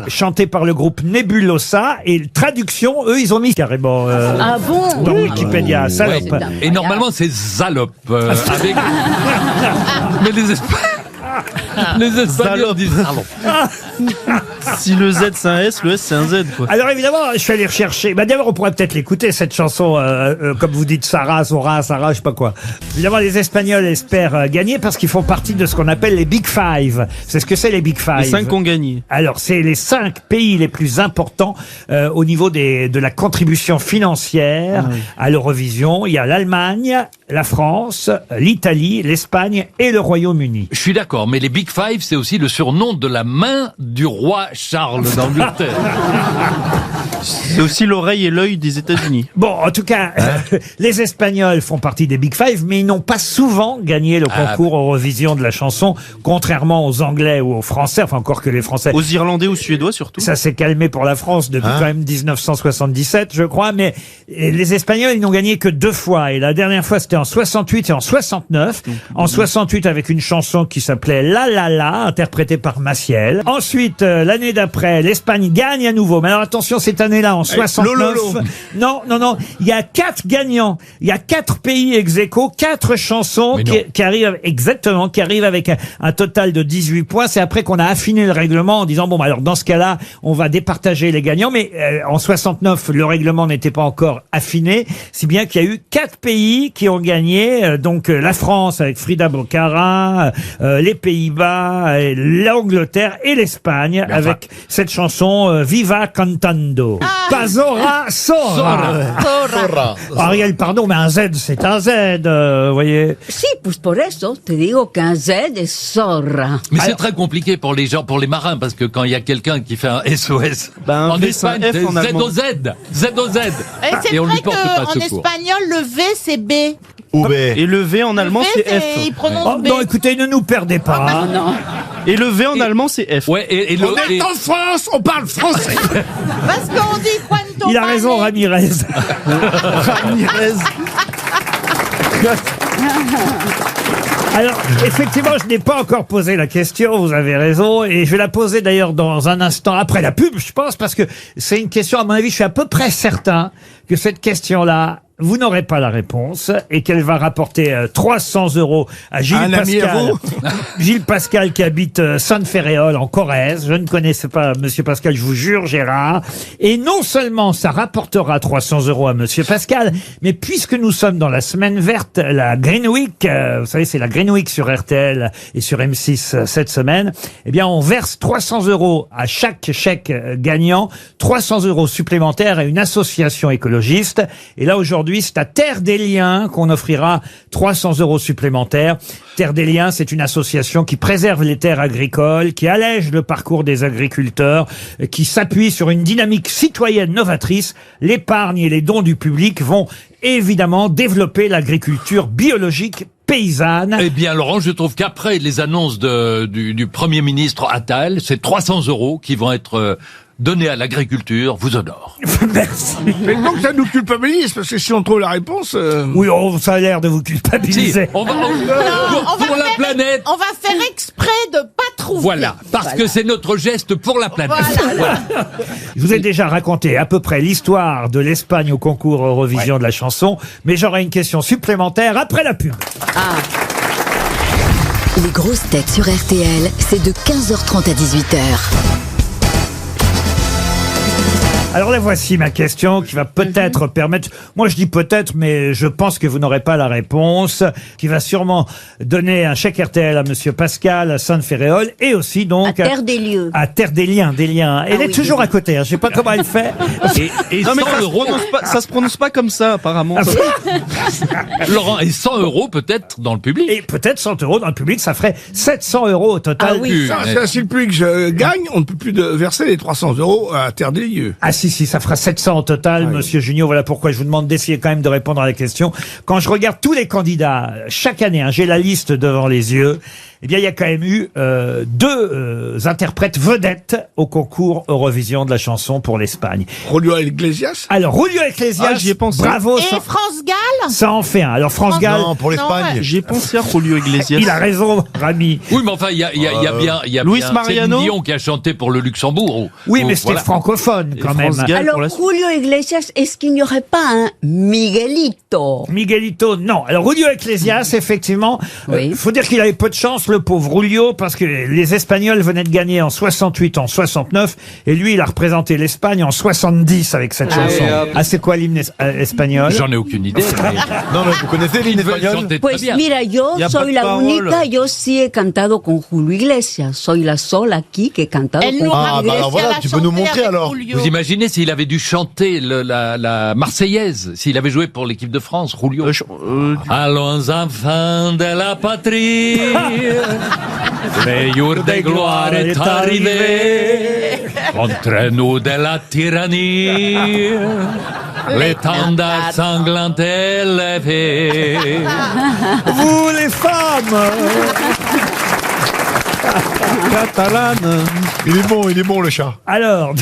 chanté par le groupe Nebulosa, et traduction, eux, ils ont mis carrément ah bon? dans Wikipédia, salope. Ouais, Et normalement, c'est Zalope. Avec... Mais les Espagnols disent Zalope. Si le Z c'est un S, le S c'est un Z, quoi. Alors évidemment, je suis allé rechercher. Bah d'abord, on pourrait peut-être l'écouter cette chanson, comme vous dites, Sarah, Zora, Sarah, je sais pas quoi. Évidemment, les Espagnols espèrent gagner parce qu'ils font partie de ce qu'on appelle les Big Five. C'est ce que c'est les Big Five. Les 5 ont gagné. Alors, c'est les 5 pays les plus importants au niveau de la contribution financière à l'Eurovision. Il y a l'Allemagne, la France, l'Italie, l'Espagne et le Royaume-Uni. Je suis d'accord, mais les Big Five, c'est aussi le surnom de la main du roi Charles d'Angleterre. C'est aussi l'oreille et l'œil des États-Unis. Bon, en tout cas, les Espagnols font partie des Big Five, mais ils n'ont pas souvent gagné le concours Eurovision de la chanson, contrairement aux Anglais ou aux Français, enfin encore que les Français. Aux Irlandais, aux Suédois surtout. Ça s'est calmé pour la France depuis quand même 1977, je crois, mais les Espagnols, ils n'ont gagné que 2 fois. Et la dernière fois, c'était en 68 et en 69. En 68, avec une chanson qui s'appelait La La La, interprétée par Maciel. Ensuite, l'année d'après, l'Espagne gagne à nouveau. Mais alors attention, cette année-là, en 69. Non, il y a 4 gagnants. Il y a 4 pays ex aequo, 4 chansons qui arrivent, exactement, qui arrivent avec un total de 18 points. C'est après qu'on a affiné le règlement en disant, bon, bah, alors, dans ce cas-là, on va départager les gagnants. Mais, en 69, le règlement n'était pas encore affiné. Si bien qu'il y a eu 4 pays qui ont gagné. Donc, la France avec Frida Bocara, les Pays-Bas, l'Angleterre et l'Espagne avec cette chanson, Viva Cantando. Pas Zora, Sora. Ariel, pardon, mais un Z, c'est un Z, vous voyez. Sí, pues por eso te digo qu'un Z es zorra. Mais c'est très compliqué pour les gens, pour les marins, parce que quand il y a quelqu'un qui fait un SOS, Ben, en V, c'est un Espagne, F c'est en allemand. ZOZ. ZOZ. Et c'est Et on vrai lui porte pas qu'en secours. espagnol, le V, c'est B. Et le V en allemand, Le V, c'est F. il prononce Oh, B. non, écoutez, ne nous perdez pas. hein. Non. Et le V en allemand, c'est F. Ouais, et On est en France, on parle français. Parce qu'on dit quanto Il a raison, vale. Ramirez. Ramirez. Alors, effectivement, je n'ai pas encore posé la question, vous avez raison, et je vais la poser d'ailleurs dans un instant après la pub, je pense, parce que c'est une question, à mon avis, je suis à peu près certain que cette question-là, vous n'aurez pas la réponse et qu'elle va rapporter 300 € à Gilles Un ami à Pascal. vous Gilles Pascal qui habite Sainte-Féréole en Corrèze. Je ne connaissais pas Monsieur Pascal, je vous jure, Gérard. Et non seulement ça rapportera 300 € à Monsieur Pascal, mais puisque nous sommes dans la semaine verte, la Green Week, vous savez, c'est la Green Week sur RTL et sur M6 cette semaine, eh bien, on verse 300 € à chaque chèque gagnant, 300 € supplémentaires à une association écologiste. Et là, aujourd'hui, aujourd'hui, c'est à Terre des Liens qu'on offrira 300 € supplémentaires. Terre des Liens, c'est une association qui préserve les terres agricoles, qui allège le parcours des agriculteurs, qui s'appuie sur une dynamique citoyenne novatrice. L'épargne et les dons du public vont évidemment développer l'agriculture biologique paysanne. Eh bien, Laurent, je trouve qu'après les annonces du Premier ministre Attal, c'est 300 € qui vont être donnés à l'agriculture, vous honore. Merci. Mais donc ça nous culpabilise, parce que si on trouve la réponse... Oui, ça a l'air de vous culpabiliser. Si, pour la planète. On va faire exprès de pas trouver. Voilà, parce que c'est notre geste pour la planète. Voilà. Je vous ai déjà raconté à peu près l'histoire de l'Espagne au concours Eurovision de la chanson, mais j'aurai une question supplémentaire après la pub. Les grosses têtes sur RTL, c'est de 15h30 à 18h. Alors là, voici ma question qui va peut-être permettre, moi je dis peut-être, mais je pense que vous n'aurez pas la réponse, qui va sûrement donner un chèque RTL à Monsieur Pascal à Sainte-Féréole et aussi donc... À Terre des Lieux. À Terre des Liens, des Liens. Elle est toujours à côté, hein, je sais pas comment elle fait. Et non, mais ça se prononce pas comme ça, apparemment. Laurent, et 100 € peut-être dans le public. Et peut-être 100 € dans le public, ça ferait 700 € au total. Ah oui. Si le public gagne, on ne peut plus verser les 300 € à Terre des Lieux. Ah si, ça fera 700 au total, Monsieur Junio. Voilà pourquoi je vous demande d'essayer quand même de répondre à la question. Quand je regarde tous les candidats, chaque année, hein, j'ai la liste devant les yeux, eh bien, il y a quand même eu deux interprètes vedettes au concours Eurovision de la chanson pour l'Espagne. Julio Iglesias. Alors, Julio Iglesias, j'y ai pensé. bravo. Et France Gall. Ça en fait un. Alors, France Gall. Non, pour l'Espagne. J'ai pensé à Julio Iglesias. Il a raison, Rami. Oui, mais enfin, il y a bien Luis Céline Mariano. Dion qui a chanté pour le Luxembourg. Oui, mais c'était francophone quand même. Alors, Julio Iglesias, est-ce qu'il n'y aurait pas un Miguelito? Miguelito, non. Alors, Julio Iglesias, effectivement, faut dire qu'il avait peu de chance, le pauvre Julio, parce que les Espagnols venaient de gagner en 68, en 69, et lui, il a représenté l'Espagne en 70 avec cette chanson. C'est quoi l'hymne espagnol? J'en ai aucune idée. Non, mais vous connaissez l'hymne espagnol? Pues mira, yo soy la única, yo sí he cantado con Julio Iglesias. Soy la sola aquí que he cantado con Julio Ah, bah alors voilà, tu peux nous montrer alors. Vous imaginez s'il avait dû chanter la Marseillaise, s'il avait joué pour l'équipe de France, Julio. Allons enfants de la patrie, le jour de gloire est arrivé, contre nous de la tyrannie, l'étendard sanglant est levé. Vous, les femmes! Catalane. Il est bon le chat. Alors,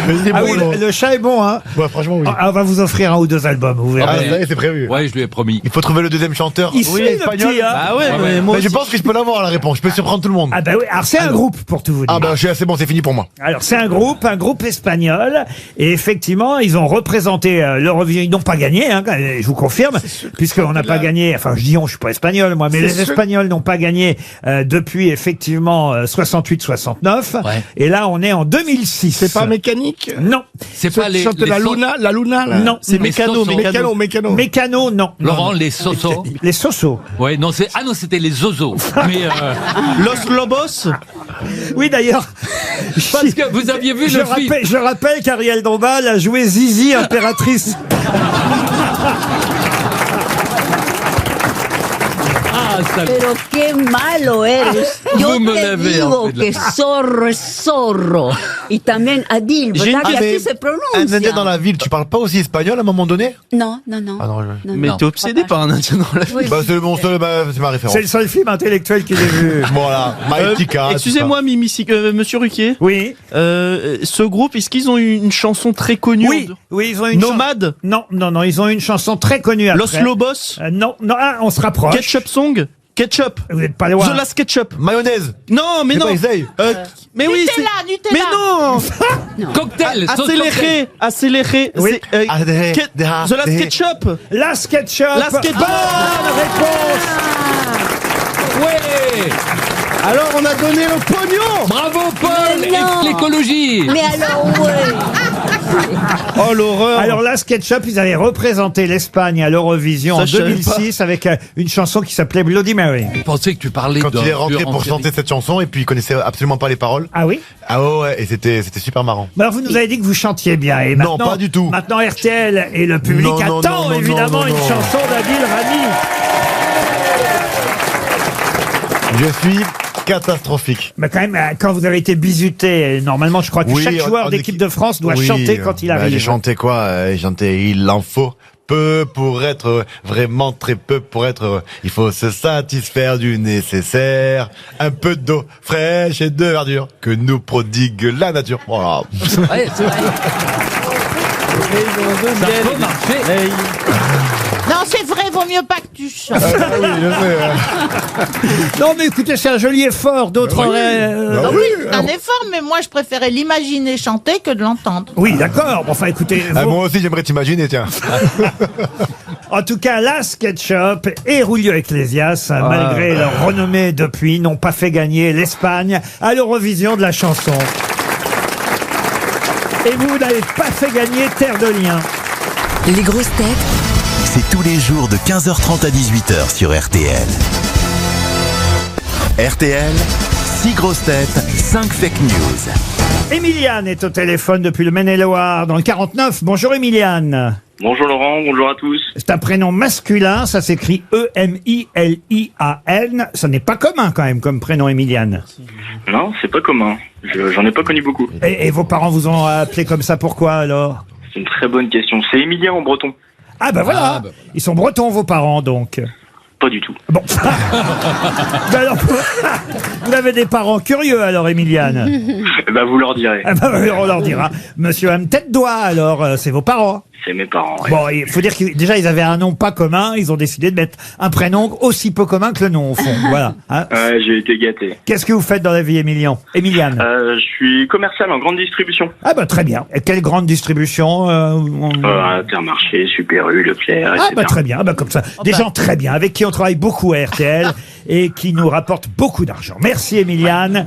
Il est ah bon, oui, Laurent. le chat est bon, hein? Ouais, franchement, oui. On va vous offrir un ou deux albums, vous verrez. Ah, ça y est, c'est prévu. Ouais, je lui ai promis. Il faut trouver le deuxième chanteur. Il suit le espagnol. petit, hein. Ah ouais, Ah mais ouais. moi Mais je aussi. pense que je peux l'avoir la réponse. Je peux surprendre tout le monde. Ah bah oui, alors c'est un groupe pour tout vous dire. Ah bah c'est bon, c'est fini pour moi. Alors c'est un groupe espagnol, et effectivement ils ont représenté l'Eurovision. Ils n'ont pas gagné, hein, je vous confirme, puisqu'on n'a pas gagné. Enfin je dis je suis pas espagnol moi, mais les Espagnols n'ont pas gagné depuis effectivement 68-69. Ouais. Et là on est en 2006. C'est pas mécanique? Non. C'est pas les la Luna, là. Non. C'est Mécano, Sosos. Mécano. Mécano, non. Laurent, Non. les Sosos. Les Sosos. Ouais, non, c'était les Zozos. Mais Los Lobos. Oui d'ailleurs. parce que vous aviez vu le film. Je rappelle qu'Ariel Dombal a joué Zizi, impératrice. Ah, ça... Pero qué malo eres. Yo Vous me te l'avez digo en fait, que zorro es zorro. Y también Adil, J'ai ¿verdad une que así question. se Un Indien pronuncia? dans la ville, tu parles pas aussi espagnol à un moment donné? Non, non, non. Ah non, Non, Mais non. t'es obsédé par un Indien dans la vie. Oui. Bah c'est mon seul, c'est ma référence. C'est le seul film intellectuel qu'il ait vu. Voilà, Maïtika. Excusez-moi, Monsieur Ruquier. Oui. Ce groupe, est-ce qu'ils ont une chanson très connue? Oui, oui, ils ont une Nomade. Non, ils ont une chanson très connue après. Los Lobos. Non, on se rapproche. Ketchup Song. Ketchup. Vous n'êtes pas loin. The Last Ketchup. Mayonnaise. Non, mais C'est non. pas essaye. Mais oui, Nutella, c'est... Nutella. Mais non. Cocktail. sauce cocktail. Accéléré. Oui. C'est, The Last Ketchup. La SketchUp. La SketchUp. Bonne réponse. Ouais. Alors, on a donné le pognon. Bravo Paul Mais et non. l'écologie. Mais alors, ouais. Oh l'horreur. Alors là, SketchUp, ils avaient représenté l'Espagne à l'Eurovision Ça, en je savais 2006 avec une chanson qui s'appelait Bloody Mary. Je pensais que tu parlais Quand d'un il est rentré tueur en pour série. chanter cette chanson et puis il connaissait absolument pas les paroles. Ah oui? Ah ouais, et c'était super marrant. Alors vous nous avez dit que vous chantiez bien. Et Non, maintenant, pas du tout. Maintenant, RTL et le public Non, non, attend non, non, évidemment non, une non. chanson d'Adil Rami. Je suis catastrophique. Mais quand même, quand vous avez été bizuté, normalement, je crois que Oui, chaque joueur en d'équipe équipe- de France doit Oui, chanter quand il bah, arrive. J'ai chanté quoi J'ai chanté il en faut peu pour être heureux, vraiment très peu pour être heureux. Il faut se satisfaire du nécessaire, un peu d'eau fraîche et de verdure que nous prodigue la nature. Voilà. Ouais, c'est vrai. Ça peut marcher. Non, c'est vrai, vaut mieux pas que tu chantes. Non, mais écoutez, c'est un joli effort. D'autres auraient... Ah oui, c'est un effort, mais moi je préférais l'imaginer chanter que de l'entendre. Oui, d'accord. Bon, enfin, écoutez... Ah, vous- moi aussi j'aimerais t'imaginer, tiens. En tout cas, la SketchUp et Julio Iglesias, malgré leur renommée depuis, n'ont pas fait gagner l'Espagne à l'Eurovision de la chanson. Et vous n'avez pas fait gagner Terre de Liens. Les grosses têtes C'est tous les jours de 15h30 à 18h sur RTL. RTL, 6 grosses têtes, 5 fake news. Emiliane est au téléphone depuis le Maine-et-Loire, dans le 49. Bonjour Emiliane. Bonjour Laurent, bonjour à tous. C'est un prénom masculin, ça s'écrit E-M-I-L-I-A-N. Ça n'est pas commun quand même comme prénom Emiliane. Non, c'est pas commun. J'en ai pas connu beaucoup. Et vos parents vous ont appelé comme ça, pourquoi alors? C'est une très bonne question. C'est Emilien en breton. Ah bah voilà, Ah, bah. Ils sont bretons vos parents donc. Pas du tout. Bon. Ben alors, vous avez des parents curieux alors Emiliane. Bah vous leur direz. Ah bah, on leur dira. Monsieur M. Tête d'Oie alors, c'est vos parents. C'est mes parents. Ouais. Bon, il faut dire qu'ils déjà ils avaient un nom pas commun, ils ont décidé de mettre un prénom aussi peu commun que le nom au fond. Voilà. Hein. Ouais, j'ai été gâté. Qu'est-ce que vous faites dans la vie, Emiliane? Je suis commercial en grande distribution. Ah bah très bien. Et quelle grande distribution Intermarché, Super U, Leclerc, etc. Ah bah très bien, ah bah comme ça. Des gens très bien, avec qui on travaille beaucoup à RTL et qui nous rapportent beaucoup d'argent. Merci Emiliane.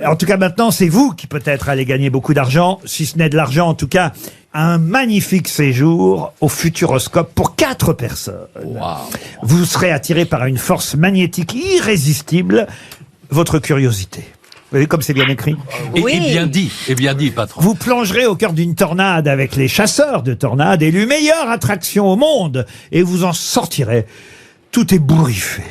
En tout cas maintenant, c'est vous qui peut-être allez gagner beaucoup d'argent, si ce n'est de l'argent en tout cas. Un magnifique séjour au Futuroscope pour 4 personnes. Waouh. Vous serez attiré par une force magnétique irrésistible, votre curiosité. Vous voyez comme c'est bien écrit? Et bien dit, patron. Vous plongerez au cœur d'une tornade avec les chasseurs de tornades, élus meilleure attraction au monde, et vous en sortirez tout ébouriffé.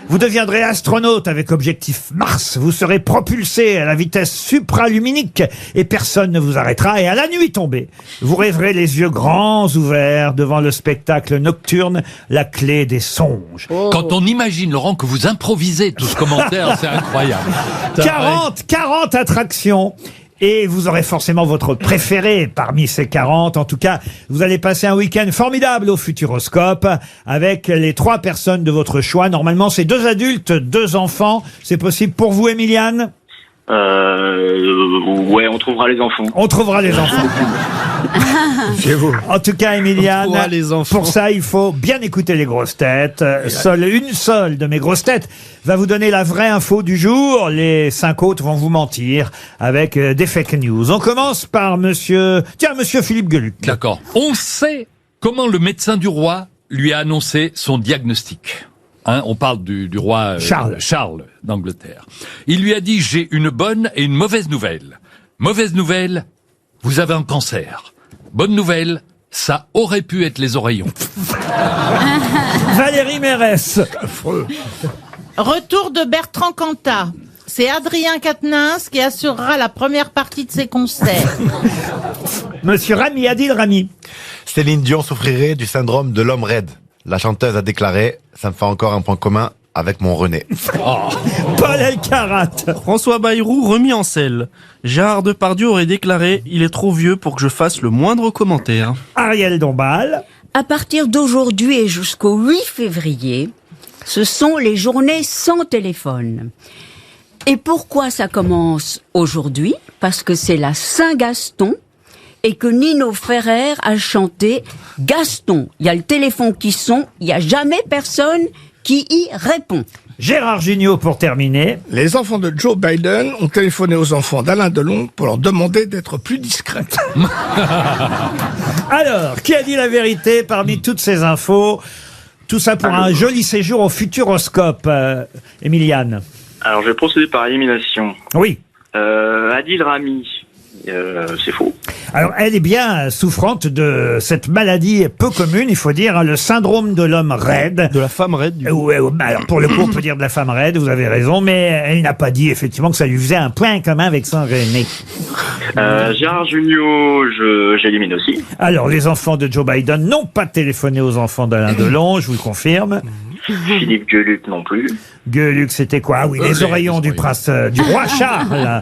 Vous deviendrez astronaute avec objectif Mars. Vous serez propulsé à la vitesse supraluminique et personne ne vous arrêtera. Et à la nuit tombée, vous rêverez les yeux grands ouverts devant le spectacle nocturne, la clé des songes. Quand on imagine, Laurent, que vous improvisez tout ce commentaire, c'est incroyable. 40 attractions. Et vous aurez forcément votre préféré parmi ces 40. En tout cas, vous allez passer un week-end formidable au Futuroscope avec les 3 personnes de votre choix. Normalement, c'est 2 adultes, 2 enfants. C'est possible pour vous, Emiliane? Ouais, on trouvera les enfants. On trouvera les enfants. En tout cas, Emiliane, pour ça, il faut bien écouter les grosses têtes. Une seule de mes grosses têtes va vous donner la vraie info du jour. Les 5 autres vont vous mentir avec des fake news. On commence par monsieur Philippe Gueluc. D'accord. On sait comment le médecin du roi lui a annoncé son diagnostic. Hein, on parle du roi Charles d'Angleterre. Il lui a dit: j'ai une bonne et une mauvaise nouvelle. Mauvaise nouvelle, vous avez un cancer. Bonne nouvelle, ça aurait pu être les oreillons. Valérie Mérès. Retour de Bertrand Cantat. C'est Adrien Quatennens qui assurera la première partie de ses concerts. Monsieur Adil Rami. Céline Dion souffrirait du syndrome de l'homme raide. La chanteuse a déclaré: ça me fait encore un point commun avec mon René. Paul Elkarat. François Bayrou remis en selle. Gérard Depardieu aurait déclaré: il est trop vieux pour que je fasse le moindre commentaire. Ariel Dombal. À partir d'aujourd'hui et jusqu'au 8 février, ce sont les journées sans téléphone. Et pourquoi ça commence aujourd'hui? Parce que c'est la Saint-Gaston et que Nino Ferrer a chanté Gaston. Il y a le téléphone qui sonne, il n'y a jamais personne qui y répond. Gérard Jugnot pour terminer. Les enfants de Joe Biden ont téléphoné aux enfants d'Alain Delon pour leur demander d'être plus discrets. Alors, qui a dit la vérité parmi toutes ces infos? Tout ça pour un joli séjour au Futuroscope, Emiliane. Alors, je vais procéder par élimination. Oui. Adil Rami, c'est faux. Alors, elle est bien souffrante de cette maladie peu commune, il faut dire, le syndrome de l'homme raide. De la femme raide, du coup. Ouais, alors, pour le coup, on peut dire de la femme raide, vous avez raison, mais elle n'a pas dit, effectivement, que ça lui faisait un point commun avec son René. Gérard Jugnot, j'élimine aussi. Alors, les enfants de Joe Biden n'ont pas téléphoné aux enfants d'Alain Delon, je vous le confirme. Philippe Gueluc non plus. Gueluc, c'était quoi? Ah oui, les oreillons du prince, du roi Charles.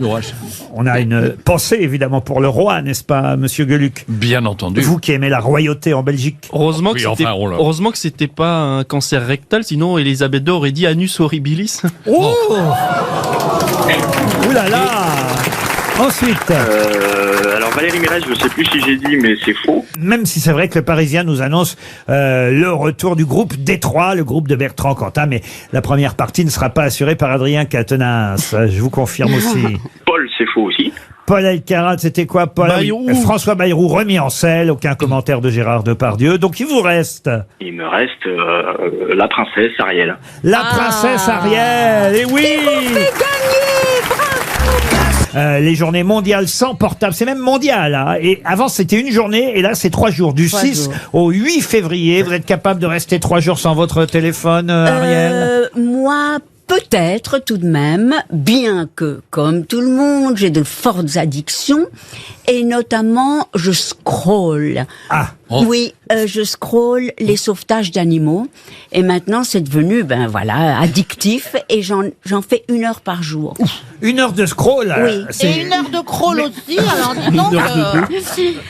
On a une pensée, évidemment, pour le roi, n'est-ce pas, monsieur Gueluc? Bien entendu. Vous qui aimez la royauté en Belgique. Heureusement que c'était pas un cancer rectal, sinon Elisabeth II aurait dit anus horribilis. Oh Ouh là là. Ensuite. Alors Valérie Mérès, je sais plus si j'ai dit, mais c'est faux. Même si c'est vrai que le Parisien nous annonce le retour du groupe Détroit, le groupe de Bertrand Cantat, mais la première partie ne sera pas assurée par Adrien Quatennens. Je vous confirme aussi. Paul, c'est faux aussi. Paul Elkarat, c'était quoi, Paul? Bayrou. François Bayrou, remis en selle, aucun commentaire de Gérard Depardieu. Donc il vous reste... Il me reste la princesse Ariel. La princesse Ariel, et oui. Les journées mondiales sans portable, c'est même mondial, hein. Et avant c'était une journée, et là c'est 3 jours, du 6 au 8 février. Vous êtes capable de rester 3 jours sans votre téléphone, Ariel? Moi, peut-être tout de même, bien que, comme tout le monde, j'ai de fortes addictions, et notamment, je scrolle. Ah. Oui, je scrolle les sauvetages d'animaux, et maintenant c'est devenu, ben voilà, addictif, et j'en fais 1 heure par jour. 1 heure de scroll? Oui. Et 1 heure de crawl aussi, alors dis donc.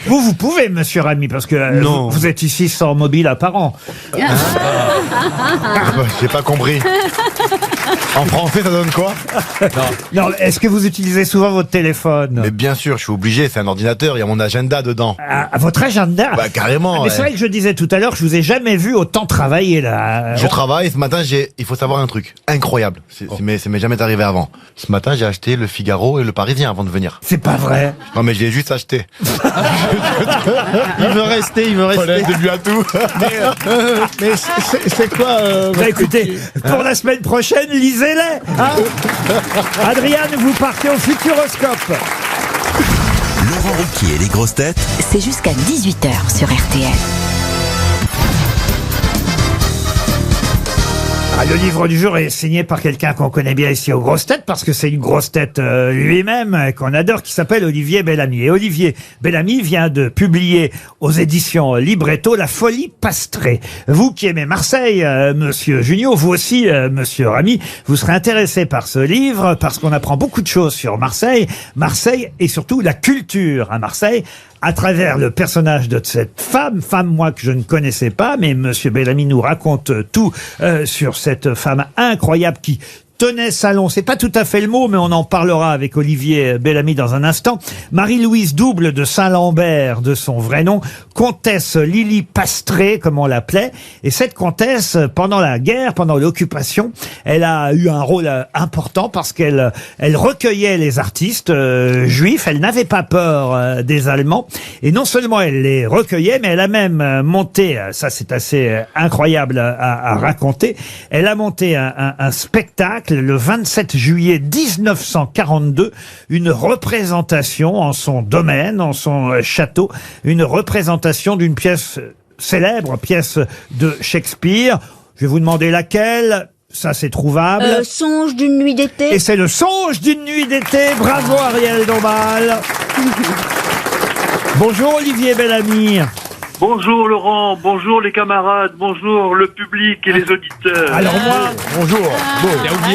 Vous pouvez, monsieur Rami, parce que vous êtes ici sans mobile apparent. J'ai pas compris. En français, ça donne quoi? Non, est-ce que vous utilisez souvent votre téléphone? Mais bien sûr, je suis obligé, c'est un ordinateur, il y a mon agenda dedans. À votre agenda? Bah carrément. Mais c'est vrai que je disais tout à l'heure que je vous ai jamais vu autant travailler là. Je travaille, ce matin, il faut savoir un truc incroyable, ça m'est jamais arrivé avant. Ce matin, j'ai acheté le Figaro et le Parisien avant de venir. C'est pas vrai? Non mais je l'ai juste acheté. Il veut rester. De lui à tout. Mais c'est quoi Bah écoutez, pour la semaine prochaine, lisez-les, hein. Adriane, vous partez au Futuroscope. Laurent Ruquier et les grosses têtes, C'est jusqu'à 18h sur RTL. Ah, le livre du jour est signé par quelqu'un qu'on connaît bien ici aux grosses têtes, parce que c'est une grosse tête lui-même, qu'on adore, qui s'appelle Olivier Bellamy. Et Olivier Bellamy vient de publier aux éditions Libretto La Folie Pastrée. Vous qui aimez Marseille, monsieur Jugnot, vous aussi, monsieur Rami, vous serez intéressé par ce livre, parce qu'on apprend beaucoup de choses sur Marseille et surtout la culture à Marseille, à travers le personnage de cette femme, moi que je ne connaissais pas, mais monsieur Bellamy nous raconte tout sur cette femme incroyable qui tenait salon. C'est pas tout à fait le mot, mais on en parlera avec Olivier Bellamy dans un instant. Marie-Louise Double de Saint-Lambert, de son vrai nom, comtesse Lily Pastrée, comme on l'appelait. Et cette comtesse, pendant la guerre, pendant l'occupation, elle a eu un rôle important parce qu'elle recueillait les artistes juifs. Elle n'avait pas peur des Allemands. Et non seulement elle les recueillait, mais elle a même monté, ça c'est assez incroyable à raconter, elle a monté un spectacle le 27 juillet 1942, une représentation en son domaine, en son château, une représentation d'une pièce célèbre, pièce de Shakespeare. Je vais vous demander laquelle. Ça, c'est trouvable. Songe d'une nuit d'été. Et c'est le Songe d'une nuit d'été. Bravo, Ariel Dombal. Bonjour, Olivier Bellamy. Bonjour Laurent, bonjour les camarades, bonjour le public et les auditeurs. Alors moi, bonjour.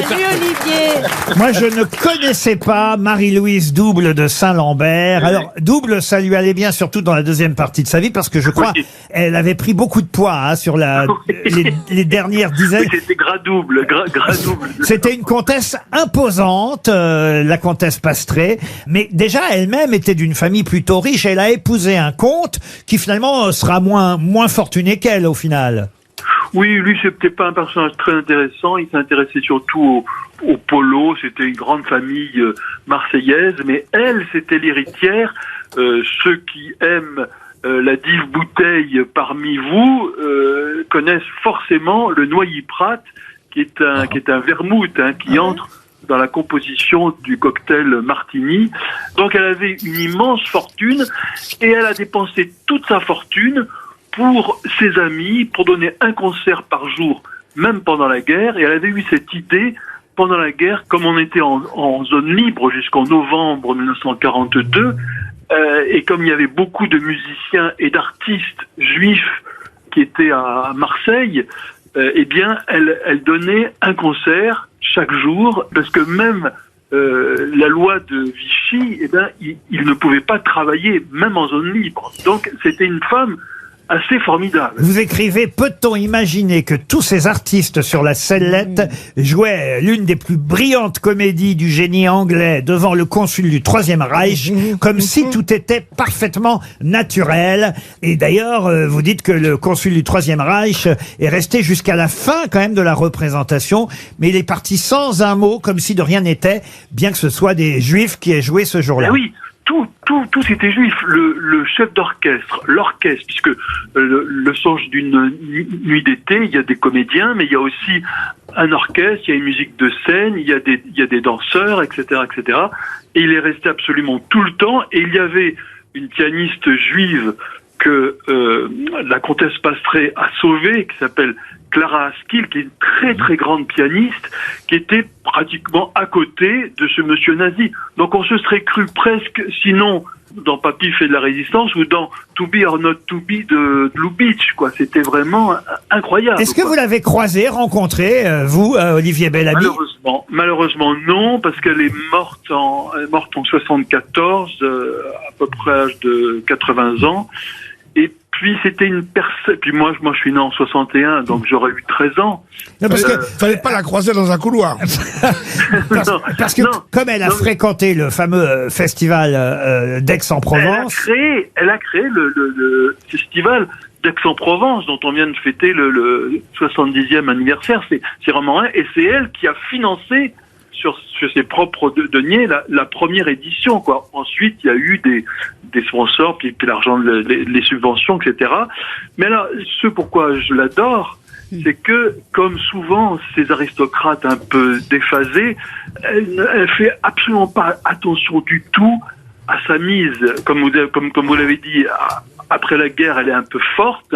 Salut Olivier. Moi, je ne connaissais pas Marie-Louise Double de Saint-Lambert. Alors, Double, ça lui allait bien, surtout dans la deuxième partie de sa vie, parce que je crois elle avait pris beaucoup de poids sur les dernières dizaines. Oui, c'était gras double. C'était une comtesse imposante, la comtesse Pastrée, mais déjà elle-même était d'une famille plutôt riche. Elle a épousé un comte qui finalement sera moins fortuné qu'elle au final. Oui, lui, c'était pas un personnage très intéressant. Il s'intéressait surtout au polo. C'était une grande famille marseillaise. Mais elle, c'était l'héritière. Ceux qui aiment la dive bouteille parmi vous connaissent forcément le Noilly-Prat, qui est un vermouth qui entre dans la composition du cocktail martini. Donc elle avait une immense fortune et elle a dépensé toute sa fortune pour ses amis, pour donner un concert par jour, même pendant la guerre. Et elle avait eu cette idée pendant la guerre, comme on était en zone libre jusqu'en novembre 1942, et comme il y avait beaucoup de musiciens et d'artistes juifs qui étaient à Marseille, eh bien, elle donnait un concert chaque jour, parce que même la loi de Vichy, eh ben, il ne pouvait pas travailler, même en zone libre. Donc, c'était une femme assez formidable. Vous écrivez, peut-on imaginer que tous ces artistes sur la sellette jouaient l'une des plus brillantes comédies du génie anglais devant le consul du Troisième Reich, comme si tout était parfaitement naturel. Et d'ailleurs, vous dites que le consul du Troisième Reich est resté jusqu'à la fin quand même de la représentation, mais il est parti sans un mot, comme si de rien n'était, bien que ce soit des Juifs qui aient joué ce jour-là. Oui. Tout c'était juif. Le chef d'orchestre, l'orchestre, puisque le songe d'une nuit d'été, il y a des comédiens, mais il y a aussi un orchestre, il y a une musique de scène, il y a des danseurs, etc., etc. Et il est resté absolument tout le temps. Et il y avait une pianiste juive que la comtesse Pastré a sauvée, qui s'appelle Clara Askill, qui est une très très grande pianiste, qui était pratiquement à côté de ce monsieur nazi. Donc on se serait cru presque, sinon dans Papy fait de la résistance ou dans To Be or Not To Be de Lubitsch, quoi. C'était vraiment incroyable. Est-ce que vous l'avez croisé, rencontré, vous, Olivier Bellamy? Malheureusement non, parce qu'elle est morte en 74, à peu près à l'âge de 80 ans. Et puis c'était une personne. Puis moi je suis né en 61, donc j'aurais eu 13 ans. Non, parce que fallait pas la croiser dans un couloir. parce que comme elle a fréquenté le fameux festival d'Aix-en-Provence, elle a créé le festival d'Aix-en-Provence dont on vient de fêter le 70e anniversaire. C'est vraiment et c'est elle qui a financé sur ses propres deniers la première édition, quoi. Ensuite, il y a eu des sponsors, puis l'argent, les subventions, etc. Mais là, ce pourquoi je l'adore, c'est que, comme souvent ces aristocrates un peu déphasés, elle fait absolument pas attention du tout à sa mise. Comme vous l'avez dit, après la guerre, elle est un peu forte,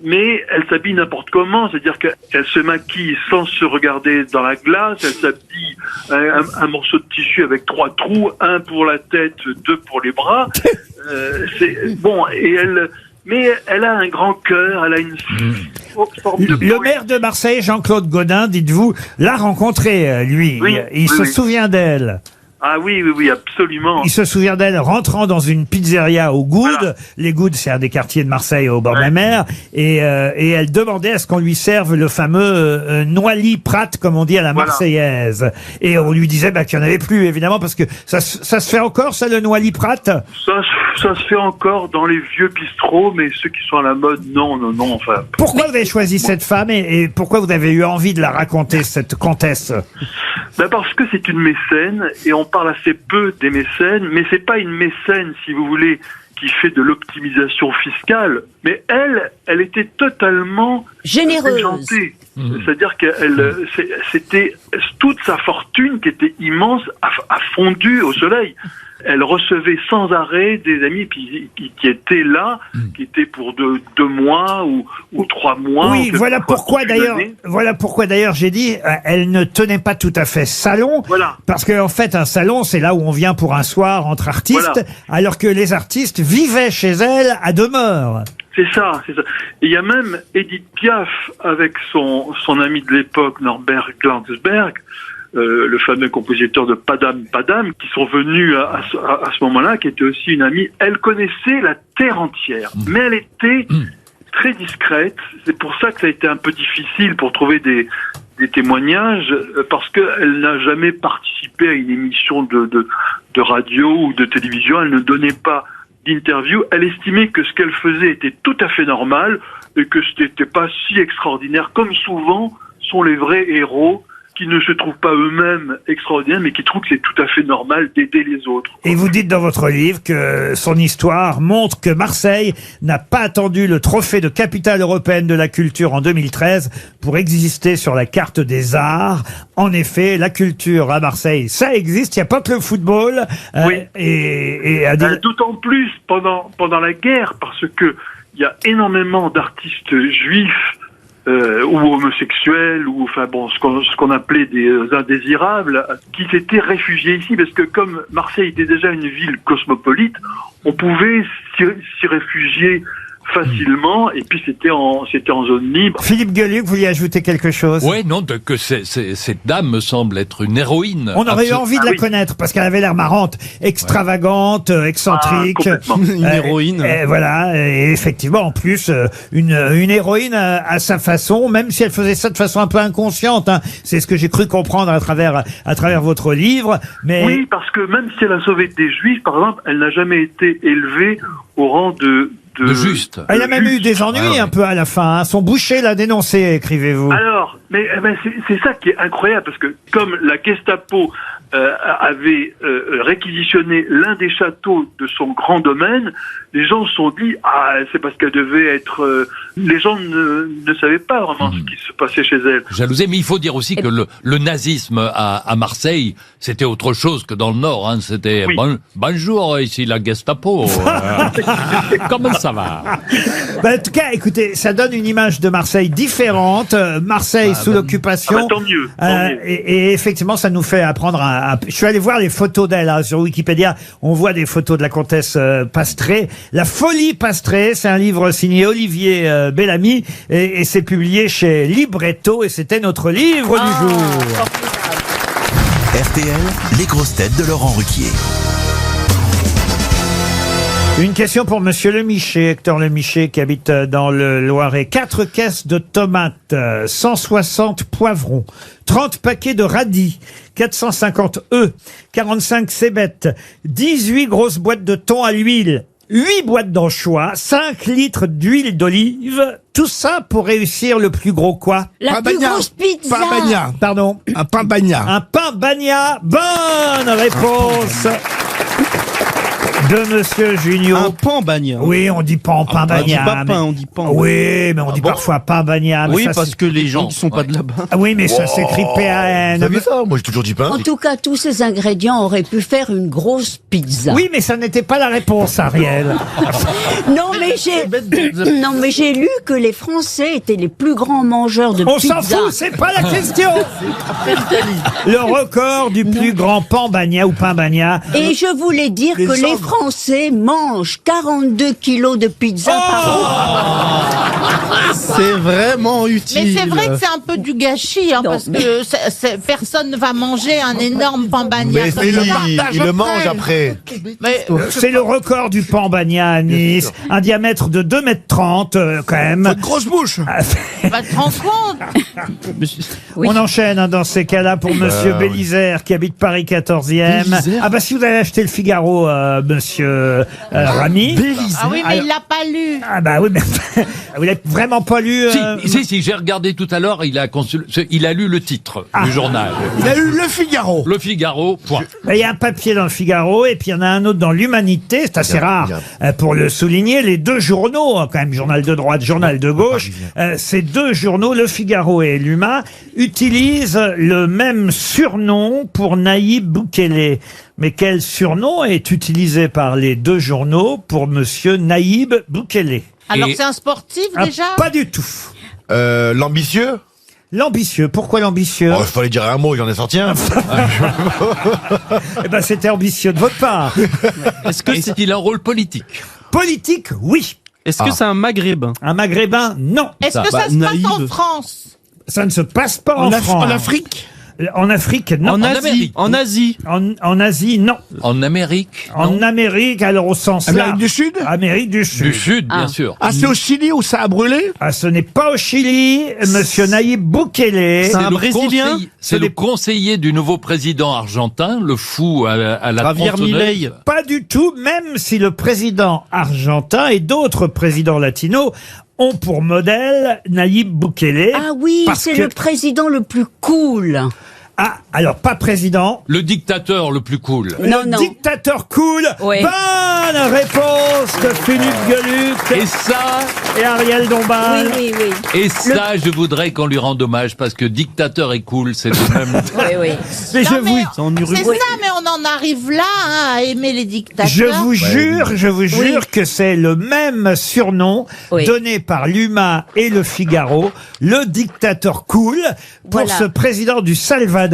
mais elle s'habille n'importe comment, c'est-à-dire qu'elle se maquille sans se regarder dans la glace, elle s'habille un morceau de tissu avec 3 trous, un pour la tête, 2 pour les bras. Mais elle a un grand cœur, elle a une forme de... Le maire de Marseille, Jean-Claude Gaudin, dites-vous, l'a rencontré, lui. Il se souvient d'elle. Ah oui, absolument. Il se souvient d'elle rentrant dans une pizzeria au Goudes. Voilà. Les Goudes, c'est un des quartiers de Marseille au bord de la mer. Et elle demandait à ce qu'on lui serve le fameux Noilly-Prat, comme on dit à la Marseillaise. Et on lui disait qu'il n'y en avait plus, évidemment, parce que ça se fait encore, ça, le Noilly-Prat? Ça se fait encore dans les vieux bistrots, mais ceux qui sont à la mode, non. Enfin. Pourquoi vous avez choisi cette femme et pourquoi vous avez eu envie de la raconter, cette comtesse? Parce que c'est une mécène, et on parle assez peu des mécènes, mais c'est pas une mécène, si vous voulez, qui fait de l'optimisation fiscale, mais elle était totalement généreuse. C'est-à-dire c'était toute sa fortune qui était immense, a fondu au soleil. Elle recevait sans arrêt des amis qui étaient là, qui étaient pour 2 mois ou 3 mois. Oui, voilà pourquoi d'ailleurs j'ai dit, elle ne tenait pas tout à fait salon, parce qu'en fait un salon c'est là où on vient pour un soir entre artistes, alors que les artistes vivaient chez elle à demeure. C'est ça. Et il y a même Edith Piaf avec son ami de l'époque, Norbert Glansberg, le fameux compositeur de Padam Padam, qui sont venus à ce moment-là, qui était aussi une amie. Elle connaissait la terre entière, mais elle était très discrète. C'est pour ça que ça a été un peu difficile pour trouver des témoignages, parce qu'elle n'a jamais participé à une émission de radio ou de télévision. Elle ne donnait pas d'interview, elle estimait que ce qu'elle faisait était tout à fait normal et que ce n'était pas si extraordinaire, comme souvent sont les vrais héros qui ne se trouvent pas eux-mêmes extraordinaires, mais qui trouvent que c'est tout à fait normal d'aider les autres. Et vous dites dans votre livre que son histoire montre que Marseille n'a pas attendu le trophée de capitale européenne de la culture en 2013 pour exister sur la carte des arts. En effet, la culture à Marseille, ça existe, il n'y a pas que le football. Oui. D'autant plus pendant la guerre, parce que il y a énormément d'artistes juifs ou homosexuels, ou enfin bon, ce qu'on appelait des indésirables, qui s'étaient réfugiés ici, parce que comme Marseille était déjà une ville cosmopolite, on pouvait s'y réfugier facilement, et puis c'était en zone libre. Philippe Gueluc, vous vouliez ajouter quelque chose? Oui, non, que cette dame me semble être une héroïne. On aurait eu envie de la connaître, parce qu'elle avait l'air marrante, extravagante, excentrique. Une héroïne. Voilà, et effectivement, en plus, une héroïne à sa façon, même si elle faisait ça de façon un peu inconsciente. Hein. C'est ce que j'ai cru comprendre à travers votre livre. Mais... Oui, parce que même si elle a sauvé des juifs, par exemple, elle n'a jamais été élevée au rang de juste. Elle a même eu des ennuis un peu à la fin. Hein. Son boucher l'a dénoncé, écrivez-vous. Alors, mais c'est ça qui est incroyable, parce que comme la Gestapo avait réquisitionné l'un des châteaux de son grand domaine, les gens se sont dit c'est parce qu'elle devait être. Les gens ne savaient pas vraiment ce qui se passait chez elle. Jalousée, mais il faut dire aussi que le nazisme à Marseille, c'était autre chose que dans le Nord. Hein. C'était bonjour, ici la Gestapo. Comment ça va? En tout cas, écoutez, ça donne une image de Marseille différente. Marseille sous l'occupation. Tant mieux. Et effectivement, ça nous fait apprendre je suis allé voir les photos d'elle hein, sur Wikipédia. On voit des photos de la comtesse Pastré. La folie Pastré, c'est un livre signé Olivier Bellamy et c'est publié chez Libretto et c'était notre livre du jour. RTL, les grosses têtes de Laurent Ruquier. Une question pour Monsieur Lemichet, Hector Lemichet, qui habite dans le Loiret. 4 caisses de tomates, 160 poivrons, 30 paquets de radis, 450 œufs, 45 cébettes, 18 grosses boîtes de thon à l'huile, 8 boîtes d'anchois, 5 litres d'huile d'olive. Tout ça pour réussir le plus gros quoi? La plus grosse pizza. Pain bagna. Pardon? Un pain bagna. Un pain bagna. Bonne réponse de Monsieur Junio. Un pan bagna. Oui, on dit pan bagna. On dit pas pain, on dit pan. Oui, mais on dit parfois pain bagna. Oui, parce que les gens qui sont pas de là-bas. Ah oui, mais ça s'écrit P-A-N. Vous savez ça? Moi, j'ai toujours dit pain. En tout cas, tous ces ingrédients auraient pu faire une grosse pizza. Oui, mais ça n'était pas la réponse, Ariel. Non, mais j'ai lu que les Français étaient les plus grands mangeurs de On pizza. s'en fout, c'est pas la question. Le record du plus grand pan bagna ou pain bagna. Et je voulais dire que les Français mangent 42 kilos de pizza par an. C'est vraiment utile. Mais c'est vrai que c'est un peu du gâchis, hein, parce que personne ne va manger un énorme pan bagna. Mais il le mange après. C'est le record du pan bagna à Nice. Un diamètre de 2,30 m quand même. Une grosse bouche. Va te rendre compte. On enchaîne hein, dans ces cas-là pour Monsieur Bélisaire qui habite Paris 14e. Ah bah si vous avez acheté le Figaro, Monsieur Rami. Ah oui, mais il l'a pas lu. Ah bah oui, mais vous l'avez vraiment pas lu Si, j'ai regardé tout à l'heure, il a lu le titre du journal. Il a eu le Figaro. Le Figaro, point. Il y a un papier dans le Figaro et puis il y en a un autre dans l'Humanité. C'est assez rare pour le souligner. Les deux journaux, quand même, journal de droite, journal de gauche, ces deux journaux, le Figaro et l'Huma, utilisent le même surnom pour Naïb Boukele. Mais quel surnom est utilisé par les deux journaux pour Monsieur Naïb Boukele? Alors c'est un sportif déjà? Pas du tout. L'ambitieux? L'ambitieux. Pourquoi l'ambitieux? Il fallait dire un mot, j'en ai sorti un. Eh ben, c'était ambitieux de votre part. Est-ce qu'il a un rôle politique? Politique, oui. Est-ce que c'est un maghrébin? Un maghrébin, non. Est-ce que ça se passe en France? Ça ne se passe pas en France. En Afrique? En Afrique, non. En Asie. Amérique. En Asie. En Asie, non. En Amérique. En Amérique, alors au sens Amérique large. du Sud Amérique du Sud. Du Sud, bien sûr. Ah, c'est au Chili où ça a brûlé? Ah, ce n'est pas au Chili, monsieur Nayib Bukele. C'est un Brésilien. C'est le conseiller du nouveau président argentin, le fou à la Javier tronçonneuse. Milei. Pas du tout, même si le président argentin et d'autres présidents latinos ont pour modèle Nayib Bukele. Ah oui, parce c'est que- le président le plus cool. Ah, alors pas président. Le dictateur le plus cool. Le dictateur cool. Oui. Bonne réponse de Philippe Gueluc Et ça, et Ariel Dombal. Oui, oui, oui. et ça, je voudrais qu'on lui rende hommage parce que dictateur et cool, c'est le même. Oui, oui. Mais Non, je mais vous, c'est ça, mais on en arrive là hein, à aimer les dictateurs. je vous jure que c'est le même surnom Oui. donné par l'Huma et le Figaro, le dictateur cool, pour Voilà. ce président du Salvador.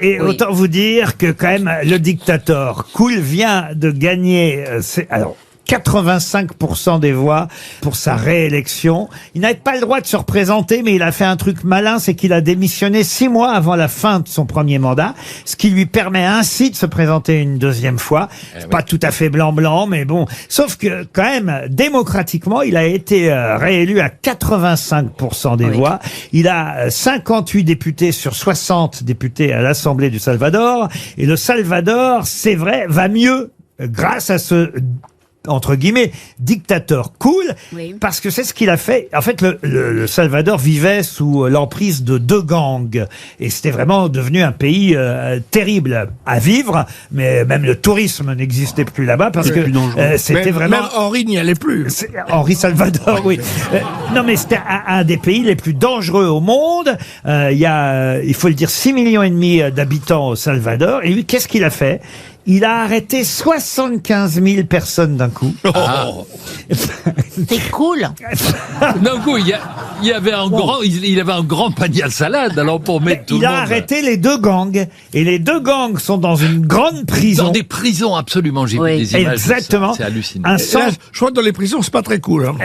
Et Oui. autant vous dire que quand même le dictateur cool vient de gagner, alors 85% des voix pour sa réélection. Il n'avait pas le droit de se représenter, mais il a fait un truc malin, c'est qu'il a démissionné 6 mois avant la fin de son premier mandat, ce qui lui permet ainsi de se présenter une deuxième fois. C'est pas tout à fait blanc-blanc, mais bon. Sauf que, quand même, démocratiquement, il a été réélu à 85% des voix. Il a 58 députés sur 60 députés à l'Assemblée du Salvador. Et le Salvador, c'est vrai, va mieux grâce à ce entre guillemets, dictateur cool, parce que c'est ce qu'il a fait. En fait, le Salvador vivait sous l'emprise de 2 gangs, et c'était vraiment devenu un pays terrible à vivre, mais même le tourisme n'existait plus là-bas, parce que c'était Même- vraiment... Même Henri n'y allait plus. Henri Salvador, oui. Non, mais c'était un des pays les plus dangereux au monde. Il y a, il faut le dire, 6,5 millions d'habitants au Salvador. Et lui, qu'est-ce qu'il a fait? Il a arrêté 75 000 personnes d'un coup. C'est cool. D'un coup, il y avait un grand, il avait un grand panier à salade, alors pour mettre tout Il le a monde. arrêté les 2 gangs. Et les 2 gangs sont dans une grande prison. Dans des prisons, absolument, j'ai vu des images. de ça. Exactement. C'est hallucinant. Un Là, centre, je crois que dans les prisons, c'est pas très cool. Hein.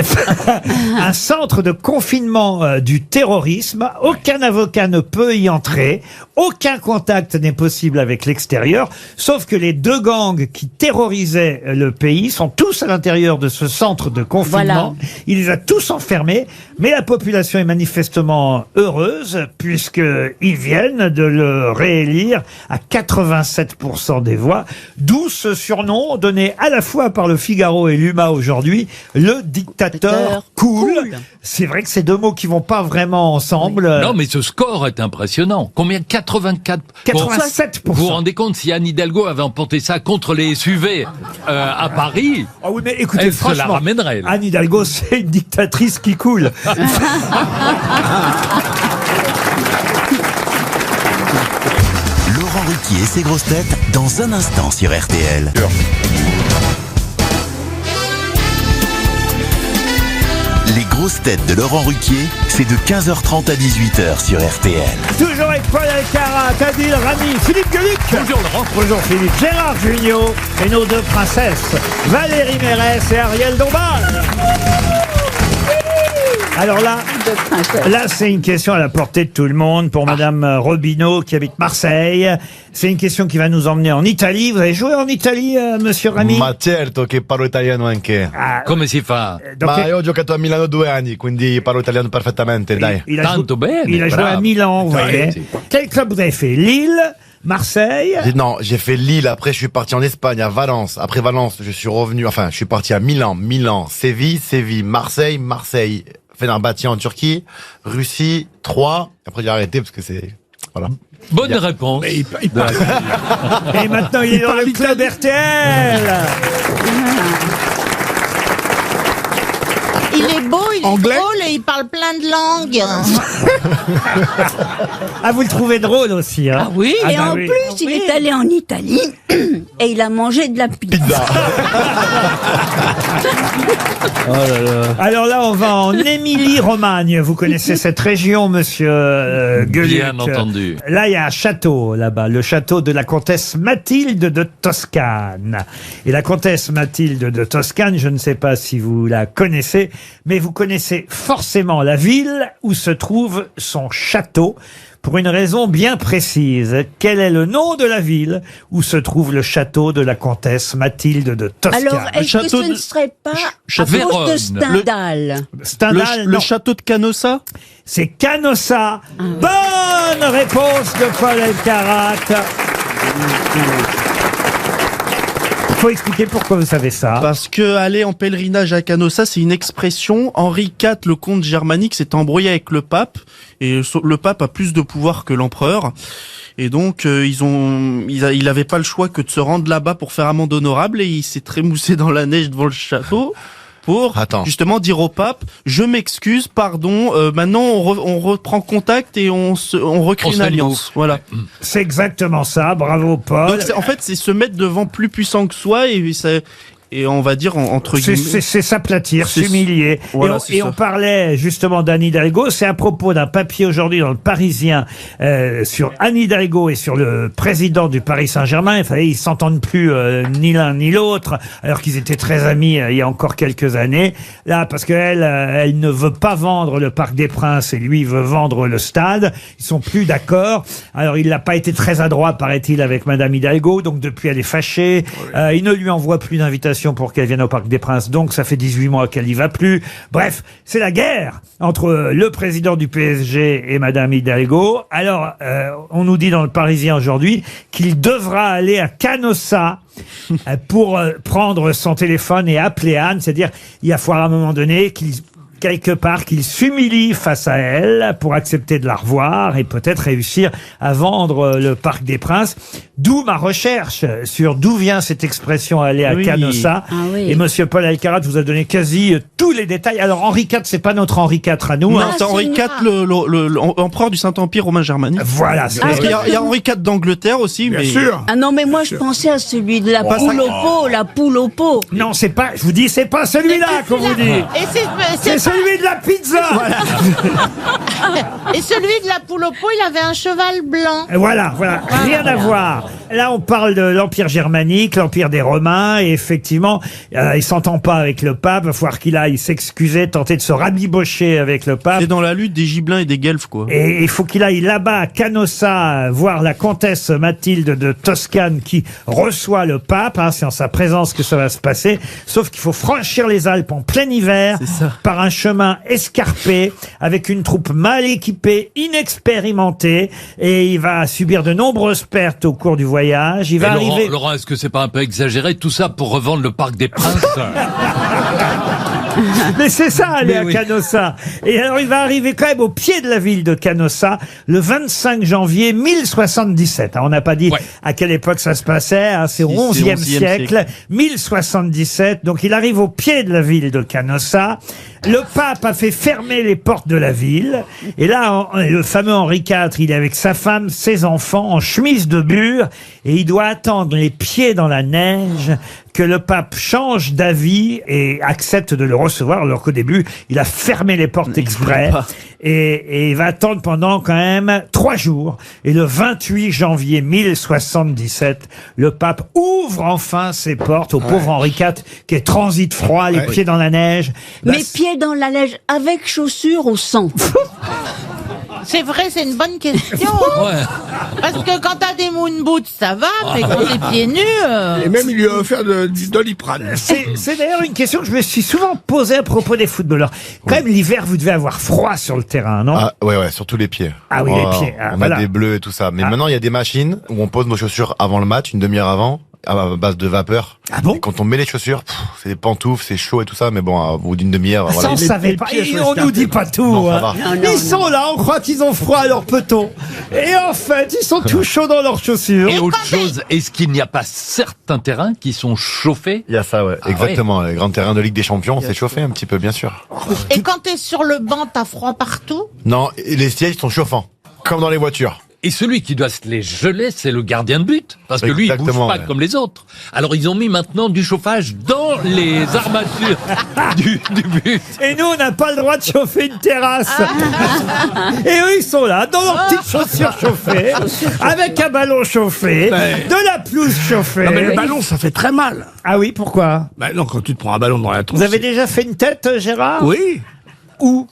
un centre de confinement du terrorisme. Aucun avocat ne peut y entrer. Aucun contact n'est possible avec l'extérieur. Sauf que les 2 gangs qui terrorisaient le pays sont tous à l'intérieur de ce centre de confinement. Voilà. Il les a tous enfermés. Mais la population est manifestement heureuse puisqu'ils viennent de le réélire à 87% des voix. D'où ce surnom donné à la fois par le Figaro et l'Huma aujourd'hui, le dictateur cool. C'est vrai que c'est 2 mots qui vont pas vraiment ensemble. Non, mais ce score est impressionnant. Combien? 84? 87%. Vous vous rendez compte si Anne Hidalgo avait emporté ça contre les SUV à Paris? Ah oui, mais écoutez, elle se la franchement, ramènerait. là. Anne Hidalgo, c'est une dictatrice qui coule. Laurent Ruquier et ses grosses têtes dans un instant sur RTL. Les grosses têtes de Laurent Ruquier, c'est de 15h30 à 18h sur RTL. Toujours avec Paul Alcarat, Adil Rami, Philippe Gueluc. Bonjour Laurent. Bonjour Philippe. Gérard Jugnot et nos 2 princesses, Valérie Mérès et Ariel Dombal. Alors là, c'est une question à la portée de tout le monde pour Madame Robineau qui habite Marseille. C'est une question qui va nous emmener en Italie. Vous avez joué en Italie, Monsieur Rami? Ma certo che parlo italiano anche. Come si fa? Ma io ho giocato a Milano 2 anni, quindi parlo italiano perfettamente, dai. Il a Tanto bene, Il a joué bravo. à Milan, vous voyez. Sì. Quel club vous avez fait? Lille, Marseille? Non, j'ai fait Lille, après je suis parti en Espagne, à Valence. Après Valence, je suis revenu, enfin, je suis parti à Milan, Séville, Marseille, Fenerbahçe en Turquie, Russie, 3. Après j'ai arrêté parce que c'est... Voilà. Bonne réponse. Et maintenant, il est dans le club RTL. Il est beau, il Anglais est drôle et il parle plein de langues. Ah, vous le trouvez drôle aussi, hein? Ah oui. Et bah en oui. plus, il est allé en Italie et il a mangé de la pizza. Alors là, on va en Émilie-Romagne. Vous connaissez cette région, monsieur Gueluc? Bien entendu. Là, il y a un château, là-bas. Le château de la comtesse Mathilde de Toscane. Et la comtesse Mathilde de Toscane, je ne sais pas si vous la connaissez, mais vous connaissez forcément la ville où se trouve son château. pour une raison bien précise. Quel est le nom de la ville où se trouve le château de la comtesse Mathilde de Toscane? Alors, est-ce que ce ne serait pas à cause de Stendhal? Stendhal, Le non. château de Canossa? C'est Canossa. Bonne réponse de Paul Elkarat. Il faut expliquer pourquoi vous savez ça. Parce que aller en pèlerinage à Canossa, c'est une expression. Henri IV, le comte germanique, s'est embrouillé avec le pape. Et le pape a plus de pouvoir que l'empereur. Et donc, il avait pas le choix que de se rendre là-bas pour faire amende honorable. Et il s'est trémoussé dans la neige devant le château. Pour justement dire au pape, je m'excuse, pardon, maintenant on reprend contact et on recrée une alliance. Voilà. C'est exactement ça, bravo Paul. Donc en fait, c'est se mettre devant plus puissant que soi et on va dire entre guillemets. C'est s'aplatir, s'humilier. Voilà, et on parlait justement d'Anne Hidalgo. C'est à propos d'un papier aujourd'hui dans le Parisien sur Anne Hidalgo et sur le président du Paris Saint-Germain. Ils s'entendent plus ni l'un ni l'autre, alors qu'ils étaient très amis il y a encore quelques années. Là, parce qu'elle elle ne veut pas vendre le Parc des Princes et lui veut vendre le stade. Ils sont plus d'accord. Alors il n'a pas été très adroit, paraît-il, avec Madame Hidalgo. Donc depuis, elle est fâchée. Il ne lui envoie plus d'invitation pour qu'elle vienne au Parc des Princes, donc ça fait 18 mois qu'elle n'y va plus. Bref, c'est la guerre entre le président du PSG et Madame Hidalgo. Alors, on nous dit dans le Parisien aujourd'hui qu'il devra aller à Canossa pour prendre son téléphone et appeler Anne. C'est-à-dire, il va falloir à un moment donné quelque part qu'il s'humilie face à elle pour accepter de la revoir et peut-être réussir à vendre le Parc des Princes. D'où ma recherche sur d'où vient cette expression aller à Canossa. Ah oui. Et monsieur Paul Elkarat vous a donné quasi tous les détails. Alors Henri IV, c'est pas notre Henri IV à nous. Non, c'est Henri IV, l'empereur du Saint-Empire romain germanique. Voilà. Parce qu'il y a Henri IV d'Angleterre aussi. Bien mais... sûr. Ah non, mais moi je pensais à celui de la poule au pot, la poule au pot. Non, c'est pas, je vous dis, c'est pas celui-là qu'on vous dit. Et C'est celui de la pizza. Et celui de la poule au pot, il avait un cheval blanc. Voilà, rien à voir. Là, on parle de l'Empire germanique, l'Empire des Romains, et effectivement, il s'entend pas avec le pape. Il va falloir qu'il aille s'excuser, tenter de se rabibocher avec le pape. C'est dans la lutte des Gibelins et des Guelfes, quoi. Et il faut qu'il aille là-bas, à Canossa, voir la comtesse Mathilde de Toscane qui reçoit le pape. C'est en sa présence que ça va se passer. Sauf qu'il faut franchir les Alpes en plein hiver, par un chemin escarpé, avec une troupe mal équipée, inexpérimentée, et il va subir de nombreuses pertes au cours du voyage. Il va arriver... Laurent, est-ce que c'est pas un peu exagéré tout ça pour revendre le Parc des Princes? Mais c'est ça, aller à Canossa. Et alors, il va arriver quand même au pied de la ville de Canossa le 25 janvier 1077. On n'a pas dit à quelle époque ça se passait. C'est au 11e siècle. 1077. Donc, il arrive au pied de la ville de Canossa. Le pape a fait fermer les portes de la ville. Et là, le fameux Henri IV, il est avec sa femme, ses enfants, en chemise de bure. Et il doit attendre les pieds dans la neige que le pape change d'avis et accepte de le recevoir, alors qu'au début, il a fermé les portes exprès. Et il va attendre pendant quand même 3 jours. Et le 28 janvier 1077, le pape ouvre enfin ses portes au pauvre Henri IV, qui est transit froid, les pieds dans la neige. Mes pieds dans la neige, avec chaussures ou sans? C'est vrai, c'est une bonne question. Parce que quand t'as des moon boots, ça va, mais quand t'es pieds nus... Et même, il lui a offert de Doliprane. C'est d'ailleurs une question que je me suis souvent posée à propos des footballeurs. Quand même, l'hiver, vous devez avoir froid sur le terrain, non? Ouais, surtout les pieds. Ah oui, les pieds. On a des bleus et tout ça. Mais maintenant, il y a des machines où on pose nos chaussures avant le match, une demi-heure avant, à base de vapeur. Ah bon? Et quand on met les chaussures, c'est des pantoufles, c'est chaud et tout ça, mais bon, au bout d'une demi-heure, Ça, on savait pas. Et on nous dit pas tout. Non, ça va. Ils sont là, on croit qu'ils ont froid à leurs petons. Et en fait, ils sont tout chauds dans leurs chaussures. Et autre chose, est-ce qu'il n'y a pas certains terrains qui sont chauffés? Il y a ça, exactement. Les grands terrains de Ligue des Champions, c'est chauffé un petit peu, bien sûr. Et quand t'es sur le banc, t'as froid partout? Non, et les sièges sont chauffants, comme dans les voitures. Et celui qui doit se les geler, c'est le gardien de but. Parce que lui, il bouge pas comme les autres. Alors, ils ont mis maintenant du chauffage dans les armatures du but. Et nous, on n'a pas le droit de chauffer une terrasse. Et eux, ils sont là, dans leurs petites chaussures chauffées, avec un ballon chauffé, de la pelouse chauffée. Non, mais le ballon, ça fait très mal. Ah oui, pourquoi? Non, quand tu te prends un ballon dans la tronche. Vous avez déjà fait une tête, Gérard? Oui. Où?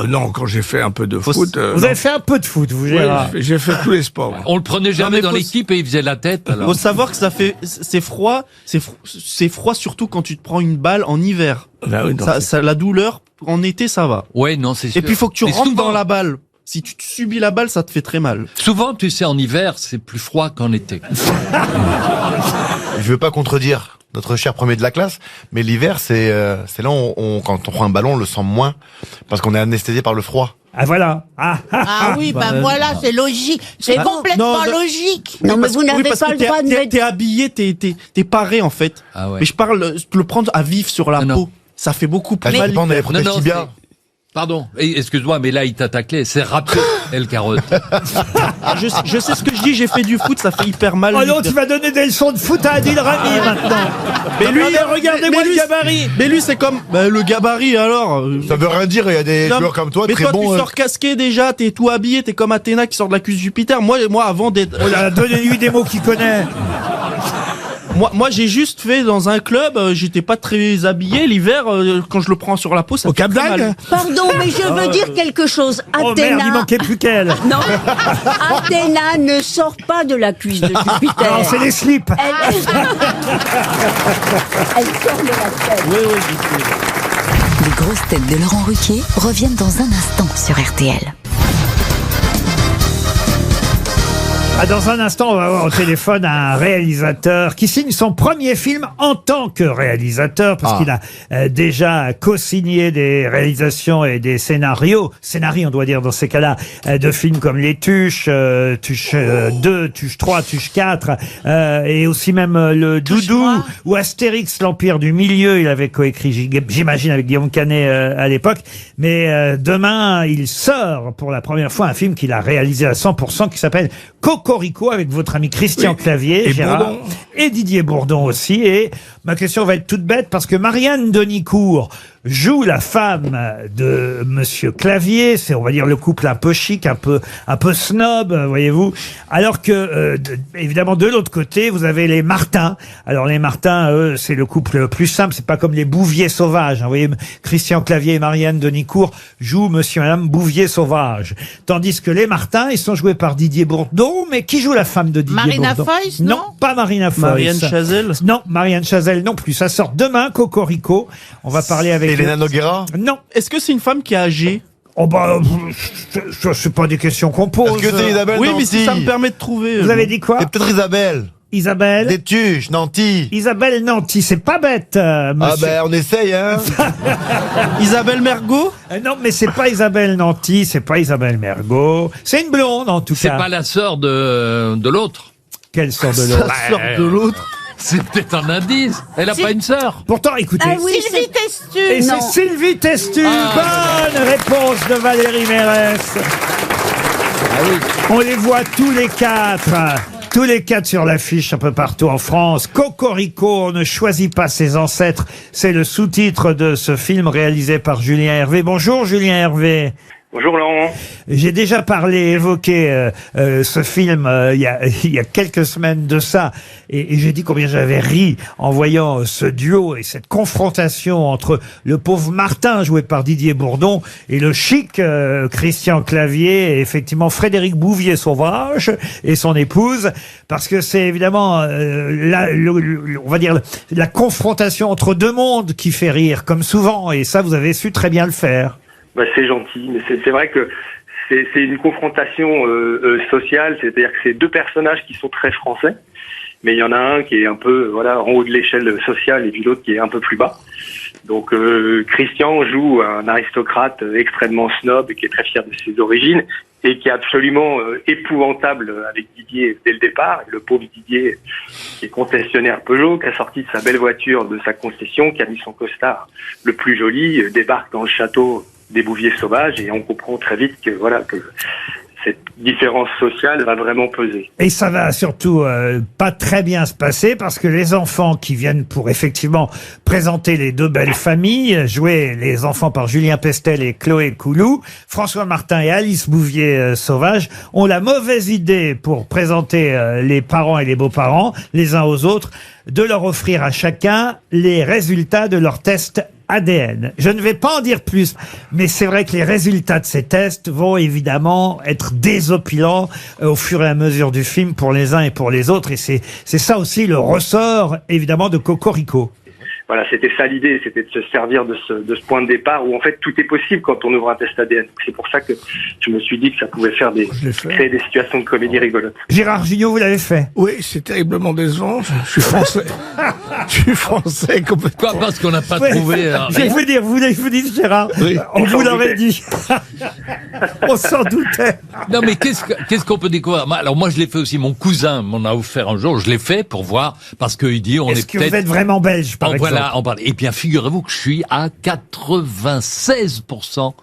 Non, quand j'ai fait un peu de foot... Vous avez fait un peu de foot, vous, Oui, Gérard? j'ai fait tous les sports. On le prenait jamais dans l'équipe et il faisait la tête. Alors. Faut savoir que c'est froid, c'est froid surtout quand tu te prends une balle en hiver. Bah oui, La douleur, en été, ça va. Ouais, non, c'est sûr. Et puis, il faut que tu Mais rentres souvent- dans la balle. Si tu subis la balle, ça te fait très mal. Souvent, tu sais, en hiver, c'est plus froid qu'en été. Je veux pas contredire notre cher premier de la classe, mais l'hiver, c'est là où quand on prend un ballon, on le sent moins, parce qu'on est anesthésié par le froid. Ah voilà. Ah oui, voilà, c'est logique. C'est complètement logique. Non, mais vous n'avez parce pas que le droit de mettre... t'es habillé, t'es paré en fait. Ah ouais. Mais je parle, le prendre à vif sur la peau, ça fait beaucoup plus mal. on a les protège tibia. Pardon, excuse-moi, mais là, il t'a taclé. C'est râpé, El Carotte. Je sais ce que je dis, j'ai fait du foot, ça fait hyper mal. Oh non, tu vas donner des leçons de foot à Adil Rami maintenant. Mais lui, regardez-moi le gabarit. Mais lui, c'est comme le gabarit alors. Ça veut rien dire, il y a des joueurs comme toi mais très toi, bons. tu sors casqué déjà, t'es tout habillé, t'es comme Athéna qui sort de la cuisse Jupiter. Moi, avant d'être. Oh là, donnez-lui des mots qu'il connaît. Moi, j'ai juste fait dans un club, j'étais pas très habillé. L'hiver, quand je le prends sur la peau, ça fait très mal. Pardon, mais je veux dire quelque chose. Oh merde, il manquait plus qu'elle. Non, Athéna ne sort pas de la cuisse de Jupiter. Non, c'est les slips. Elle sort de la tête. Oui, je sais. Les grosses têtes de Laurent Ruquier reviennent dans un instant sur RTL. Dans un instant, on va avoir au téléphone un réalisateur qui signe son premier film en tant que réalisateur, parce qu'il a déjà co-signé des réalisations et des scénarios, on doit dire dans ces cas-là, de films comme Les Tuches, Tuche 2, Tuche 3, Tuche 4, et aussi même Le Doudou, ou Astérix, l'Empire du Milieu, il avait coécrit, j'imagine, avec Guillaume Canet à l'époque, mais demain, il sort pour la première fois un film qu'il a réalisé à 100%, qui s'appelle Cocorico, avec votre ami Christian Clavier, Et Gérard, Bourdon. et Didier Bourdon aussi. Et ma question va être toute bête parce que Marianne Denicourt joue la femme de Monsieur Clavier. C'est, on va dire, le couple un peu chic, un peu snob, voyez-vous. Alors que, évidemment, de l'autre côté, vous avez les Martin. Alors, les Martin, eux, c'est le couple le plus simple. C'est pas comme les Bouvier sauvages. Vous voyez, Christian Clavier et Marianne Denicourt jouent Monsieur et Madame Bouvier sauvage. Tandis que les Martin, ils sont joués par Didier Bourdon. Mais qui joue la femme de Didier Marina Bourdon? Foïs, non pas Marina Foïs. Marianne Chazelle. Non, Marianne Chazelle non plus. Ça sort demain, Cocorico. On va parler avec... Elena Noguera. Non. Est-ce que c'est une femme qui est âgée? Oh bah, c'est pas des questions qu'on pose. Est-ce que c'est Isabelle Oui, mais Nanty? si ça me permet de trouver. Vous avez dit quoi? C'est peut-être Isabelle. Isabelle? Des Tuches, Nanty. Isabelle Nanty, c'est pas bête, monsieur. On essaye, hein. Isabelle Mergo? Non, mais c'est pas Isabelle Nanty, c'est pas Isabelle Mergo. C'est une blonde, en tout cas. C'est pas la sœur de l'autre. Quelle sœur de l'autre? La sœur de l'autre. C'est peut-être un indice. Elle a pas une sœur. Pourtant, écoutez. Ah oui, Sylvie Testu. Et c'est Sylvie Testu. Bonne réponse de Valérie Mérès. On les voit tous les quatre. Tous les quatre sur l'affiche un peu partout en France. Cocorico, on ne choisit pas ses ancêtres. C'est le sous-titre de ce film réalisé par Julien Hervé. Bonjour Julien Hervé. Bonjour Laurent. J'ai déjà évoqué ce film il y a quelques semaines de ça, et j'ai dit combien j'avais ri en voyant ce duo et cette confrontation entre le pauvre Martin joué par Didier Bourdon et le chic Christian Clavier et effectivement Frédéric Bouvier sauvage et son épouse, parce que c'est évidemment on va dire la confrontation entre deux mondes qui fait rire comme souvent, et ça vous avez su très bien le faire. Bah, c'est gentil, mais c'est vrai que c'est une confrontation sociale, c'est-à-dire que c'est deux personnages qui sont très français, mais il y en a un qui est un peu en haut de l'échelle sociale et puis l'autre qui est un peu plus bas. Donc Christian joue un aristocrate extrêmement snob et qui est très fier de ses origines et qui est absolument épouvantable avec Didier dès le départ. Le pauvre Didier, qui est concessionnaire Peugeot, qui a sorti de sa belle voiture de sa concession, qui a mis son costard le plus joli, débarque dans le château des Bouviers sauvages, et on comprend très vite que que cette différence sociale va vraiment peser. Et ça va surtout pas très bien se passer, parce que les enfants qui viennent pour effectivement présenter les deux belles familles, jouer les enfants par Julien Pestel et Chloé Coulou, François Martin et Alice Bouvier sauvage, ont la mauvaise idée pour présenter les parents et les beaux-parents les uns aux autres de leur offrir à chacun les résultats de leur test ADN. Je ne vais pas en dire plus, mais c'est vrai que les résultats de ces tests vont évidemment être désopilants au fur et à mesure du film pour les uns et pour les autres. Et c'est ça aussi le ressort, évidemment, de Cocorico. Voilà, c'était ça l'idée, c'était de se servir de ce point de départ où en fait tout est possible quand on ouvre un test ADN. C'est pour ça que je me suis dit que ça pouvait faire créer des situations de comédie rigolotes. Gérard Jugnot, vous l'avez fait? Oui, c'est terriblement décevant. Je suis français. Je suis français complètement. Quoi, parce qu'on n'a pas Ouais, trouvé... je vais vous dire, vous dites Gérard, Oui. on vous l'aurait dit. On s'en doutait. Non, mais qu'est-ce qu'on peut découvrir? Alors moi, je l'ai fait aussi. Mon cousin m'en a offert un jour. Je l'ai fait pour voir, parce qu'il dit, on est Est-ce que peut-être... vous êtes vraiment belge, par exemple? Voilà, on parle. Et bien, figurez-vous que je suis à 96%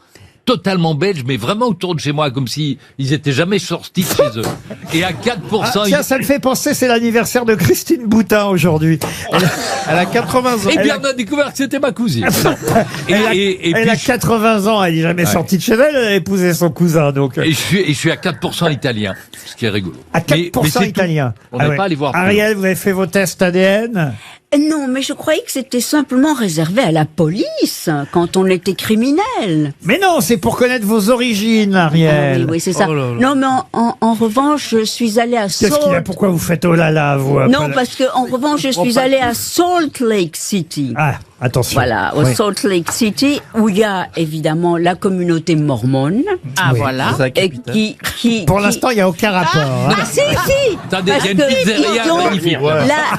totalement belge, mais vraiment autour de chez moi, comme si ils étaient jamais sortis de chez eux. Et à 4%... Tiens, ça me fait penser, c'est l'anniversaire de Christine Boutin aujourd'hui. Elle a 80 ans. Eh bien, on a découvert que c'était ma cousine. Elle a 80 ans, elle n'est jamais sortie de chez elle a épousé son cousin, donc. Et je suis à 4% italien, ce qui est rigolo. À 4% italien. On n'est pas allé voir plus loin. Ariel, vous avez fait vos tests ADN? Non, mais je croyais que c'était simplement réservé à la police quand on était criminel. Mais non, c'est pour connaître vos origines, Ariel. Oui, c'est ça. Oh là là. Non, mais en revanche, je suis allée à Qu'est-ce qu'il y a? Pourquoi vous faites oh là là, vous? Non, parce que en revanche, je suis allée à Salt Lake City. Ah, attention. Voilà, au Oui. Salt Lake City, où il y a évidemment la communauté mormone. Ah, voilà. Et qui Pour l'instant, il n'y a aucun rapport. hein. Ah, si. Attendez, Parce il y a une que pizzeria ils ont- magnifique. là,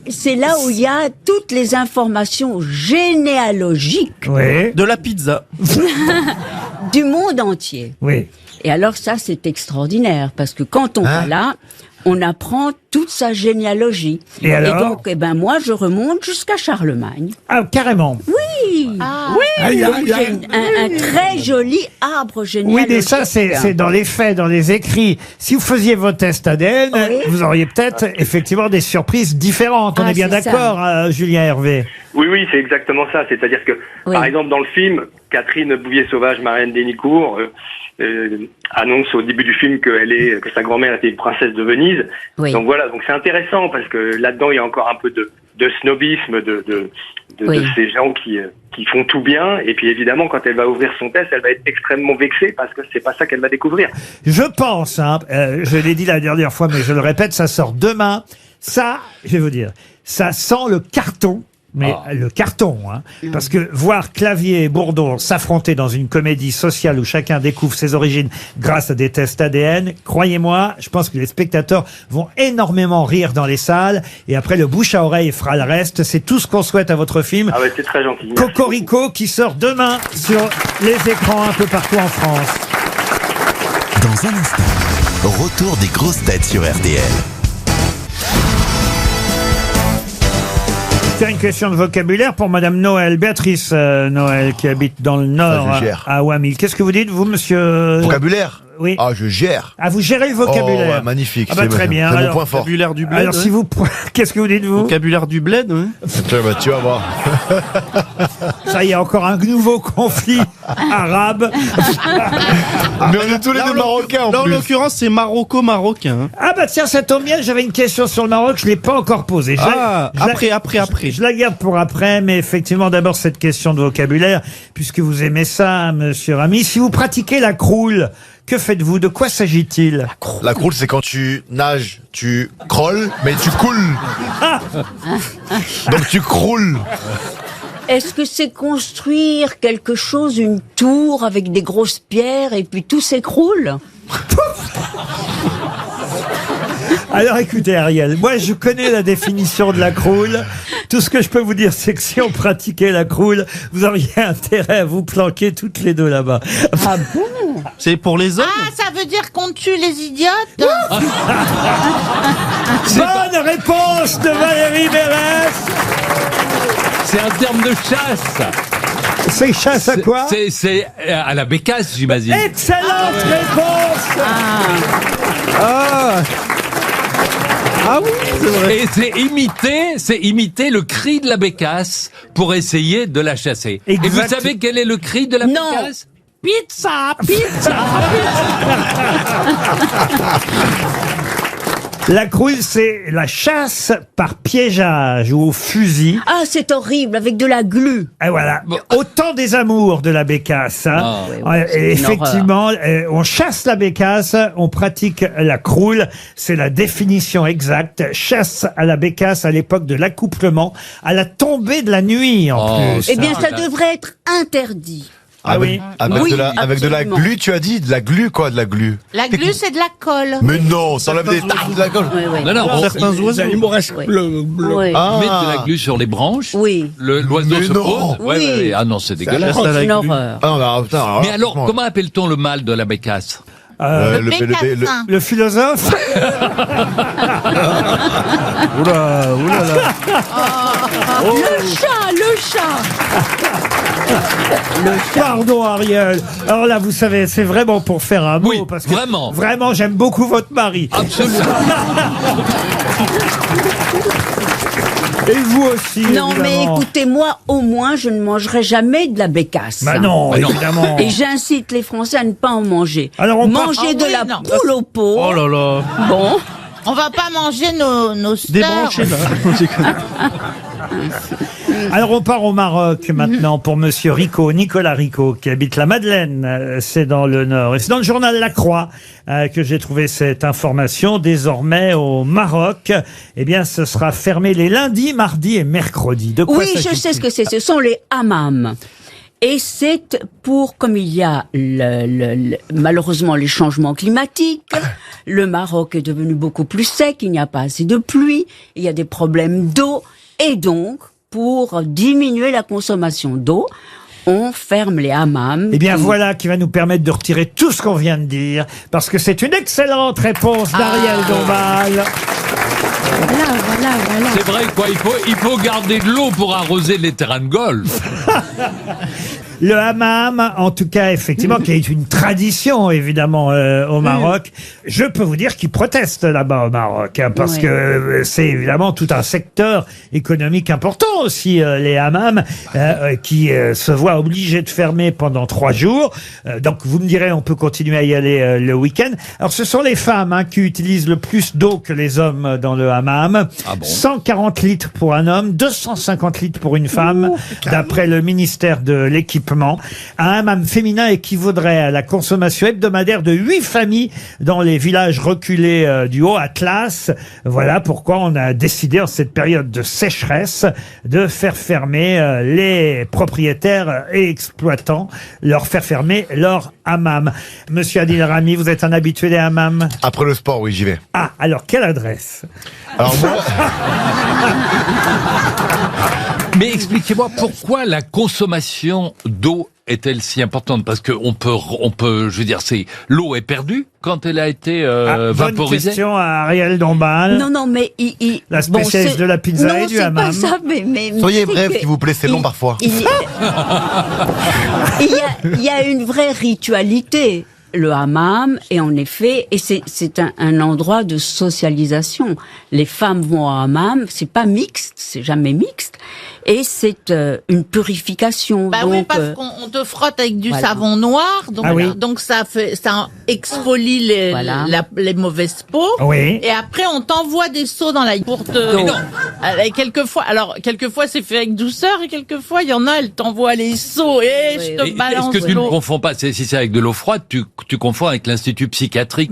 c'est là où il y a toutes les informations généalogiques Oui. De la pizza. du monde entier. Oui. Et alors ça, c'est extraordinaire, parce que quand on va là, on apprend toute sa généalogie. Et alors donc, eh ben, moi, je remonte jusqu'à Charlemagne. Ah, carrément. Oui. Aïe, Donc, aïe, j'ai aïe. un très joli arbre Oui, généalogique. mais ça, c'est dans les faits, dans les écrits. Si vous faisiez vos tests ADN, vous auriez peut-être effectivement des surprises différentes. On Ah, est bien c'est ça. d'accord, Julien Hervé? Oui, c'est exactement ça. C'est-à-dire que, par exemple, dans le film, Catherine Bouvier-Sauvage, Marianne Desnicourt, annonce au début du film que sa grand-mère était une princesse de Venise. Oui. Donc voilà, donc c'est intéressant parce que là-dedans il y a encore un peu de snobisme de ces gens qui font tout bien. Et puis évidemment, quand elle va ouvrir son test, elle va être extrêmement vexée parce que c'est pas ça qu'elle va découvrir. Je pense, je l'ai dit la dernière fois, mais je le répète, ça sort demain. Ça, je vais vous dire, ça sent le carton. Mais le carton, parce que voir Clavier et Bourdon s'affronter dans une comédie sociale où chacun découvre ses origines grâce à des tests ADN, croyez-moi, je pense que les spectateurs vont énormément rire dans les salles, et après le bouche à oreille fera le reste. C'est tout ce qu'on souhaite à votre film. Ah ouais, c'est très gentil. Merci. Cocorico, qui sort demain sur les écrans un peu partout en France. Dans un instant, retour des grosses têtes sur RTL. C'est une question de vocabulaire pour Madame Noël, Béatrice Noël, qui habite dans le Nord, Ça, je gère. à Ouamil. Qu'est-ce que vous dites, vous, monsieur? Vocabulaire? Oui. Ah, je gère. Ah, vous gérez le vocabulaire. Oh, ouais, magnifique. Ah bah, très bien. C'est mon Alors, point fort. Vocabulaire du bled. Alors, si vous, qu'est-ce que vous dites, vous? Vocabulaire du bled, oui. Tu vas voir. Ça y est, encore un nouveau conflit arabe. Mais on est tous les deux marocains en Là, en plus. l'occurrence, c'est maroco-marocain. Ah bah tiens, ça tombe bien, j'avais une question sur le Maroc, je l'ai pas encore posée. Après. Je la garde pour après, mais effectivement, d'abord cette question de vocabulaire, puisque vous aimez ça, monsieur Rami. Si vous pratiquez la croule, que faites-vous? De quoi s'agit-il? La croule, c'est quand tu nages, tu crawles, mais tu coules. Donc tu croules. Est-ce que c'est construire quelque chose, une tour avec des grosses pierres et puis tout s'écroule? Alors écoutez, Ariel, moi je connais la définition de la croule. Tout ce que je peux vous dire, c'est que si on pratiquait la croule, vous auriez intérêt à vous planquer toutes les deux là-bas. Ah bon? C'est pour les hommes? Ah, ça veut dire qu'on tue les idiotes? Bonne réponse de Valérie Mérès. C'est un terme de chasse. C'est chasse à quoi? C'est à la bécasse, j'imagine. Excellente réponse. Ah oui, c'est vrai. Et c'est imiter le cri de la bécasse pour essayer de la chasser. Exact. Et vous savez quel est le cri de la Non. bécasse? Pizza, pizza, La croule, c'est la chasse par piégeage ou au fusil. Ah, c'est horrible, avec de la glu. Et voilà, autant des amours de la bécasse. Hein. Ah, oui, oui, c'est Et une effectivement, on chasse la bécasse, on pratique la croule. C'est la définition exacte. Chasse à la bécasse à l'époque de l'accouplement, à la tombée de la nuit en plus. Eh bien, ça devrait être interdit. Ah oui. Avec, Oui, avec de la absolument. glu, tu as dit? De la glu, quoi, de la glu? La glu, c'est de la colle. Mais non, ça enlève des taches de la colle. Oui, oui. Non, non, Certains oiseaux. Il me reste Oui. le bleu. Oui. Ah. Mettre de la glu sur les branches. Oui. L'oiseau Mais se non. pose. Ouais, Oui. ouais, ouais. Ah non, c'est dégueulasse. chasse à la C'est une glu. horreur. Ah, non, putain, alors Mais là, alors, franchement. comment appelle-t-on le mâle de la bécasse? Le bécassin. Le philosophe. Oula, oulala. Le chat. Pardon Ariel. Alors là, vous savez, c'est vraiment pour faire un mot. Oui, parce que vraiment. Vraiment, j'aime beaucoup votre mari. Absolument. Et vous aussi. Non, mais évidemment. écoutez-moi, au moins, je ne mangerai jamais de la bécasse. Bah non, Bah non. évidemment. Et j'incite les Français à ne pas en manger. Alors, on manger part- de Ah oui, la non. poule au pot. Oh là là. Bon. On va pas manger nos sœurs. Débranché là. Alors on part au Maroc maintenant pour Monsieur Rico, Nicolas Rico, qui habite la Madeleine, c'est dans le Nord. Et c'est dans le journal La Croix que j'ai trouvé cette information. Désormais au Maroc, eh bien ce sera fermé les lundis, mardis et mercredis. De quoi Oui, je s'agit-il? sais ce que c'est. Ce sont les hammams. Et c'est pour, comme il y a malheureusement les changements climatiques, le Maroc est devenu beaucoup plus sec, il n'y a pas assez de pluie, il y a des problèmes d'eau, et donc, pour diminuer la consommation d'eau, on ferme les hammams. Eh bien voilà qui va nous permettre de retirer tout ce qu'on vient de dire, parce que c'est une excellente réponse d'Ariel Dombal. Voilà. C'est vrai, quoi. Il faut garder de l'eau pour arroser les terrains de golf. Le hammam, en tout cas, effectivement, qui est une tradition, évidemment, au Maroc. Je peux vous dire qu'ils protestent là-bas au Maroc, hein, parce Oui. que c'est évidemment tout un secteur économique important aussi, les hammams, qui se voient obligés de fermer pendant 3 jours. Donc, vous me direz, on peut continuer à y aller le week-end. Alors, ce sont les femmes hein, qui utilisent le plus d'eau que les hommes dans le hammam. Ah bon 140 litres pour un homme, 250 litres pour une femme, d'après le ministère de l'Équipement. Un hammam féminin équivaudrait à la consommation hebdomadaire de 8 familles dans les villages reculés du Haut-Atlas. Voilà pourquoi on a décidé en cette période de sécheresse de faire fermer les propriétaires et exploitants, leur faire fermer leur hammam. Monsieur Adil Rami, vous êtes un habitué des hammams? Après le sport, oui, j'y vais. Ah, alors quelle adresse? Alors moi, Mais expliquez-moi pourquoi la consommation d'eau est-elle si importante? Parce que on peut, je veux dire, l'eau est perdue quand elle a été Bonne vaporisée. question à Ariel Dombal. Non, mais La spécialiste de la pizza non, et du c'est hammam. pas ça, mais soyez c'est bref, que s'il vous plaît, c'est long parfois. Il y a une vraie ritualité. Le hammam, et en effet, et c'est un endroit de socialisation. Les femmes vont au hammam, c'est pas mixte, c'est jamais mixte, et c'est une purification. Bah donc, oui, parce qu'on te frotte avec du voilà. savon noir, donc, Ah oui. donc ça exfolie Voilà. les mauvaises peaux. Oui. Et après, on t'envoie des seaux dans la pour te. Donc. Quelquefois, c'est fait avec douceur, et quelqueis il y en a, elles t'envoient les seaux et je Et te balance est-ce que tu ne l'eau. confonds pas, si c'est avec de l'eau froide, tu confonds avec l'institut psychiatrique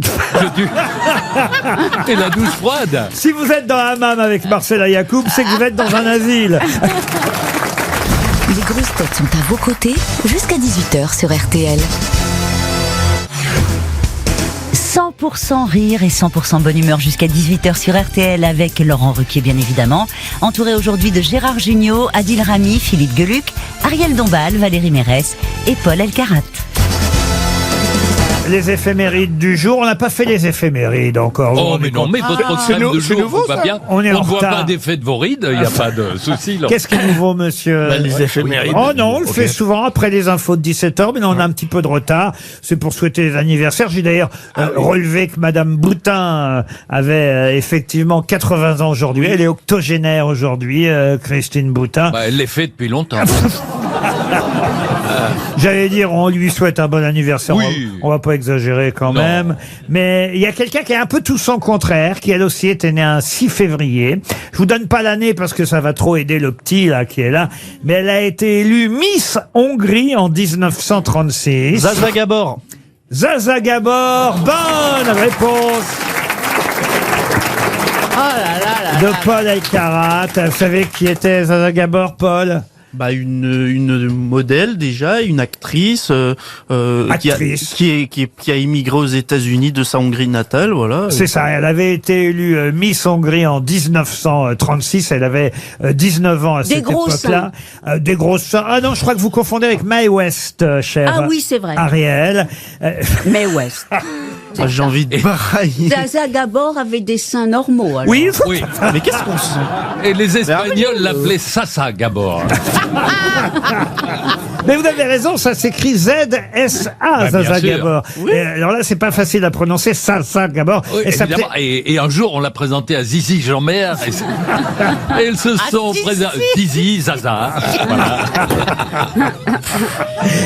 et la douche froide. Si vous êtes dans un hammam avec Marcela Yacoub, c'est que vous êtes dans un asile. Les grosses têtes sont à vos côtés jusqu'à 18h sur RTL. 100% rire et 100% bonne humeur jusqu'à 18h sur RTL avec Laurent Ruquier bien évidemment. Entouré aujourd'hui de Gérard Jugnot, Adil Rami, Philippe Geluc, Ariel Dombal, Valérie Mérès et Paul Elkarat. Les éphémérides du jour. On n'a pas fait les éphémérides encore. Oh, mais non, mais votre C'est crème de c'est jour nouveau, vous va ça. bien. On est ne en voit retard. pas d'effet de vos rides, il n'y a pas de souci. là. Qu'est-ce qui est nouveau, monsieur? les éphémérides. Oh non, on le Ok. fait souvent après les infos de 17h, mais là, on a un petit peu de retard. C'est pour souhaiter les anniversaires. J'ai d'ailleurs relevé que Madame Boutin avait effectivement 80 ans aujourd'hui. Elle est octogénaire aujourd'hui, Christine Boutin. Bah, elle l'est fait depuis longtemps. J'allais dire, on lui souhaite un bon anniversaire. Oui. On va pas exagérer quand même. Mais il y a quelqu'un qui est un peu tout son contraire, qui elle aussi était née un 6 février. Je vous donne pas l'année parce que ça va trop aider le petit, là, qui est là. Mais elle a été élue Miss Hongrie en 1936. Zaza Gabor. Zaza Gabor, bonne réponse Oh là là là. de Paul Elkarat. Vous savez qui était Zaza Gabor, Paul? Bah une modèle déjà, une actrice, Actrice. qui a immigré aux États-Unis de sa Hongrie natale, voilà. C'est ça, elle avait été élue Miss Hongrie en 1936, elle avait 19 ans à cette grosses époque-là. Des grosses seins. Ah non, je crois que vous confondez avec Mae West, cher Ah oui, c'est vrai. Ariel. Mais West. Ah, j'ai envie de brailler. Zaza Gabor avait des seins normaux. Alors. Oui, Oui. Mais qu'est-ce qu'on sent? Et les Espagnols l'appelaient Sasa Gabor. mais vous avez raison, ça s'écrit Z-S-A, Bah, bien Zaza sûr. Gabor. Et alors là, c'est pas facile à prononcer, Zaza Gabor. Oui, Et ça évidemment. Et un jour, on l'a présenté à Zizi Jean-Mer. Et ils se sont présentés. Zizi, Zaza. Voilà.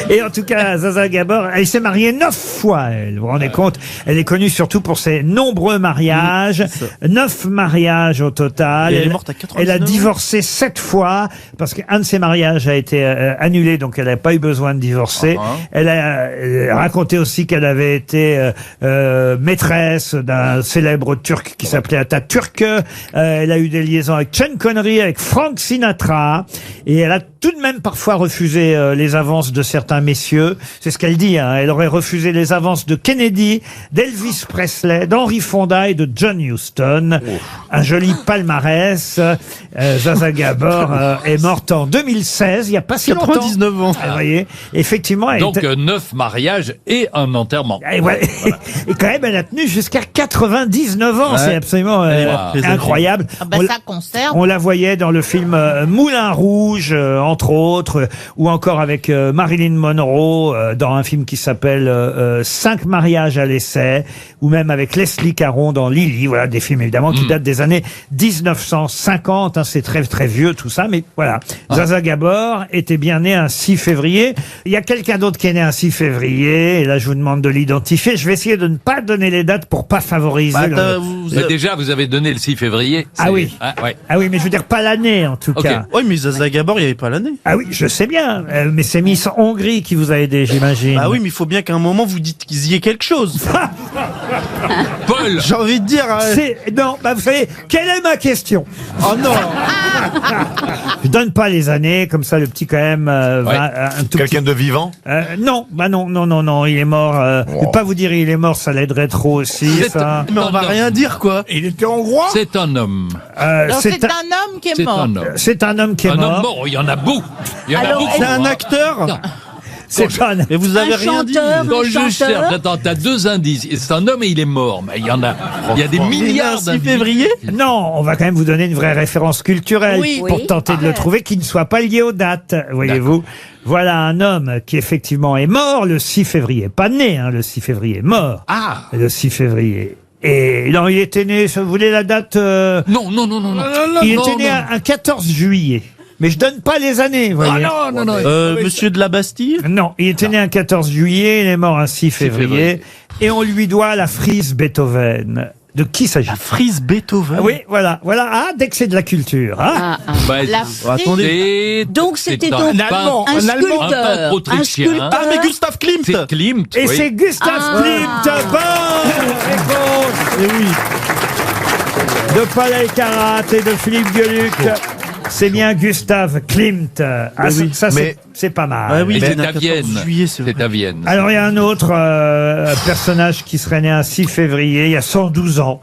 Et en tout cas, Zaza Gabor, elle s'est mariée 9 fois, elle. Vous vous rendez compte? Elle est connue surtout pour ses nombreux mariages. 9 mariages au total. Et elle est morte à 99 Elle a ans. divorcé 7 fois parce qu'un de ses mariages a été annulé, donc elle n'a pas eu besoin de divorcer. Elle a raconté aussi qu'elle avait été maîtresse d'un célèbre Turc qui s'appelait Atatürk. Elle a eu des liaisons avec Sean Connery, avec Frank Sinatra. Et elle a tout de même parfois refusé les avances de certains messieurs. C'est ce qu'elle dit, hein. Elle aurait refusé les avances de Kennedy, d'Elvis Presley, d'Henry Fonda et de John Huston. Un joli palmarès. Zaza Gabor est morte en 2016, il n'y a pas si longtemps. 99 ans. Vous voyez, effectivement. Elle Donc était- 9 mariages et un enterrement. et, ouais. Et quand même, elle a tenu jusqu'à 99 ans. Ouais. C'est absolument Elle est la très âgée. incroyable. Ah bah, On ça conserve. on la voyait dans le film Moulin Rouge, entre autres, ou encore avec Marilyn Monroe dans un film qui s'appelle 5 mariages à l'essai, ou même avec Leslie Caron dans Lily. Voilà, des films évidemment qui datent des années 1950. Hein, c'est très très vieux tout ça, mais voilà. Zaza Gabor était bien né un 6 février. Il y a quelqu'un d'autre qui est né un 6 février, et là je vous demande de l'identifier. Je vais essayer de ne pas donner les dates pour pas favoriser. Bah, le- Mais déjà, vous avez donné le 6 février. Ah C'est- oui. Ouais. Ah oui, mais je veux dire pas l'année en tout Ok. cas. Oui, mais Zaza Gabor, il n'y avait pas l'année. Ah oui, je sais bien, mais c'est Miss Hongrie qui vous a aidé, j'imagine. Ah oui, mais il faut bien qu'à un moment vous dites qu'il y ait quelque chose. Paul, J'ai envie de dire. Non, bah vous savez, quelle est ma question? Oh non. Je donne pas les années, comme ça le petit quand même va un tout Quelqu'un de vivant? non, bah non, il est mort. Je vais pas vous dire il est mort, ça l'aiderait trop aussi, C'est- ça. Mais on va rien dire, quoi. Il était hongrois. c'est un homme. Alors, c'est un homme qui est C'est mort. un homme. C'est un homme qui est Un homme mort. mort, il y en a beaucoup. Il y en a Alors, beaucoup. C'est un hein. acteur. Non. C'est pas un- Mais vous avez Un rien dit. chanteur. Quand je chanteur. cherche, attends, t'as 2 indices. C'est un homme et il est mort. Mais il y en a. Il y a des milliards 6 d'indices. février. Non, on va quand même vous donner une vraie référence culturelle Oui. pour Oui. tenter de le trouver qui ne soit pas lié aux dates, voyez-vous. Voilà un homme qui effectivement est mort le 6 février. Pas né, hein, le 6 février. Mort. Ah. Le 6 février. Et non, il était né, vous voulez la date Non. il était né un 14 juillet. Mais je donne pas les années, vous voyez. non. Monsieur de la Bastille. Non, il était né un 14 juillet, il est mort un 6 février. février. Et on lui doit la frise Beethoven. De qui s'agit-il? Frise Beethoven. Oui, voilà. Ah, dès que c'est de la culture. Hein. Ah, ah. Bah, La c'est- Donc c'était c'est donc un Allemand. un Un Allemand. sculpteur. Un peintre autrichien. sculpteur. Ah, mais Gustave Klimt. C'est Klimt. Et oui. c'est Gustave Ah. Klimt. Bonne réponse. Et oui. De Paul Elkarat et de Philippe Gueluc. C'est bien Gustave Klimt. Ah, oui. ça, Mais- c'est pas mal. Ah oui, il est C'est né à à 14 Vienne. juillet, c'est vrai. C'est à Vienne. Alors, il y a un autre personnage qui serait né un 6 février, il y a 112 ans.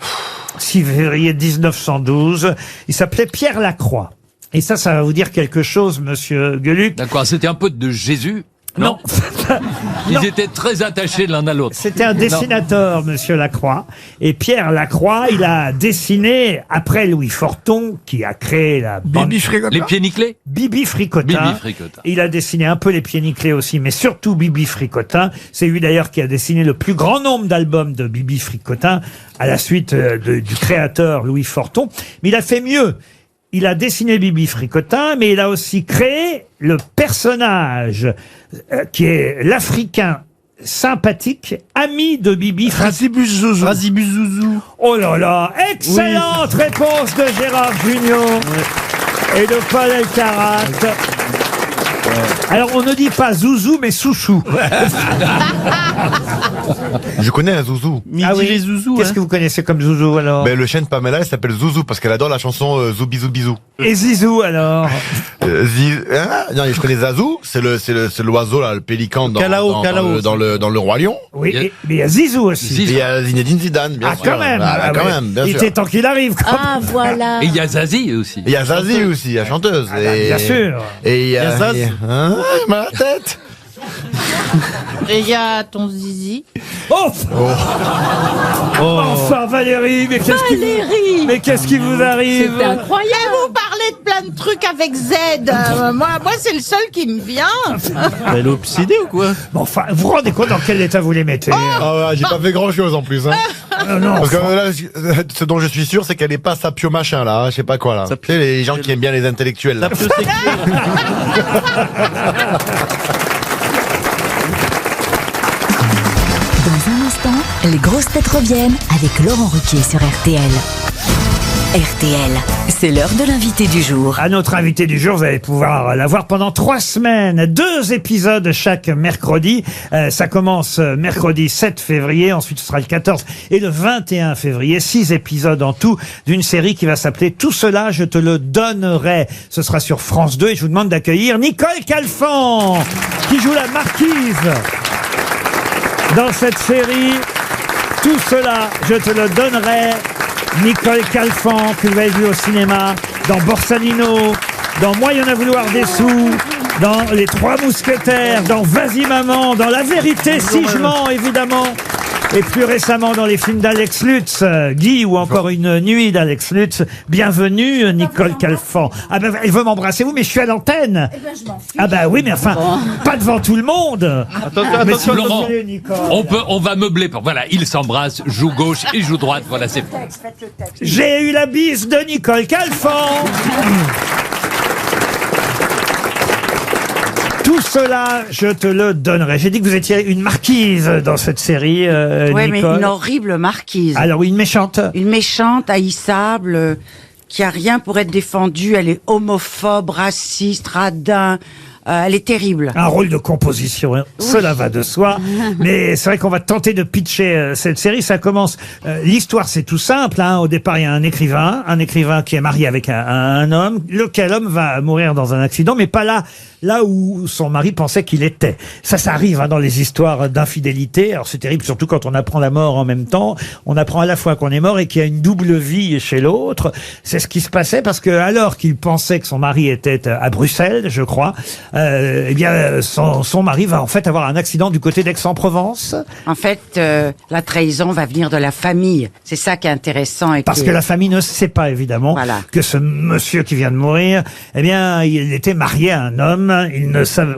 6 février 1912. Il s'appelait Pierre Lacroix. Et ça va vous dire quelque chose, monsieur Gueluc. D'accord, c'était un peu de Jésus. Non. Ils étaient très attachés l'un à l'autre. C'était un dessinateur, monsieur Lacroix. Et Pierre Lacroix, il a dessiné, après Louis Forton, qui a créé la bande... Bibi Fricotin. Les pieds nickelés Bibi Fricotin. Bibi Fricotin. Il a dessiné un peu les pieds nickelés aussi, mais surtout Bibi Fricotin. C'est lui d'ailleurs qui a dessiné le plus grand nombre d'albums de Bibi Fricotin, à la suite du créateur Louis Forton. Mais il a fait mieux. Il a dessiné Bibi Fricotin, mais il a aussi créé le personnage qui est l'Africain sympathique, ami de Bibi. Razibus Zouzou. Oh là là, excellente réponse de Gérard Junior et de Paul Elkarat. Alors on ne dit pas Zouzou mais Souchou. Je connais un Zouzou. Les Zouzous. Qu'est-ce que vous connaissez comme Zouzou alors? Ben, le chien de Pamela, il s'appelle Zouzou parce qu'elle adore la chanson Zoubizou Bisou. Et Zizou alors? Non, je connais Zazou, c'est l'oiseau là, le pélican dans le Roi Lion. Oui, mais il y a Zizou aussi. Il y a Zinedine Zidane, bien sûr. Quand même. Quand même, bien il sûr. était temps qu'il arrive. Ah, voilà. Et il y a Zazie aussi. Il y a Zazie aussi, la chanteuse. Bien sûr. Et il y a Zaz. ma tête. Et il y a ton zizi. Oh, Enfin Valérie, mais qu'est-ce qui vous arrive? C'est incroyable. Vous parlez de plein de trucs avec Z. Moi c'est le seul qui me vient. Elle est obsédée ou quoi? Bon, enfin, vous vous rendez compte dans quel état vous les mettez? Ah ouais, j'ai pas fait grand chose en plus. Hein. Non, Parce que là, ce dont je suis sûr, c'est qu'elle est pas sapio machin là, je sais pas quoi là. Tu sais, les gens qui aiment bien les intellectuels. Là. Dans un instant, les grosses têtes reviennent avec Laurent Ruquier sur RTL. RTL, c'est l'heure de l'invité du jour. À notre invité du jour, vous allez pouvoir la voir pendant 3 semaines. 2 épisodes chaque mercredi. Ça commence mercredi 7 février. Ensuite, ce sera le 14 et le 21 février. 6 épisodes en tout d'une série qui va s'appeler Tout cela, je te le donnerai. Ce sera sur France 2 et je vous demande d'accueillir Nicole Calfan qui joue la marquise dans cette série. Tout cela, je te le donnerai. Nicole Calfan, que vous avez vu au cinéma, dans Borsalino, dans Moi, y en a vouloir des sous, dans Les Trois Mousquetaires, dans Vas-y Maman, dans La Vérité, si je mens, évidemment. Et plus récemment dans les films d'Alex Lutz, Guy ou encore Une nuit d'Alex Lutz. Bienvenue Nicole Calfan. Ah ben elle veut m'embrasser vous, mais je suis à l'antenne. Eh ben, je m'en fiche. Ah ben oui, mais enfin, pas devant tout le monde. Attention, Laurent, Nicole. on va meubler. Voilà, ils s'embrassent, joue gauche et joue droite. Voilà, c'est fait. J'ai eu la bise de Nicole Calfan. Tout cela, je te le donnerai. J'ai dit que vous étiez une marquise dans cette série, Oui, mais Nicole. une horrible marquise. Alors oui, une méchante. Une méchante, haïssable, qui a rien pour être défendue. Elle est homophobe, raciste, radin. Elle est terrible. Un rôle de composition, hein. Cela va de soi. Mais c'est vrai qu'on va tenter de pitcher cette série. Ça commence. L'histoire, c'est tout simple. Hein. Au départ, il y a un écrivain qui est marié avec un homme. Lequel homme va mourir dans un accident, mais pas là où son mari pensait qu'il était. Ça arrive hein, dans les histoires d'infidélité. Alors c'est terrible, surtout quand on apprend la mort en même temps. On apprend à la fois qu'on est mort et qu'il y a une double vie chez l'autre. C'est ce qui se passait parce que alors qu'il pensait que son mari était à Bruxelles, je crois, eh bien son mari va en fait avoir un accident du côté d'Aix-en-Provence. En fait, la trahison va venir de la famille. C'est ça qui est intéressant. Et Parce que la famille ne sait pas évidemment que ce monsieur qui vient de mourir, eh bien il était marié à un homme.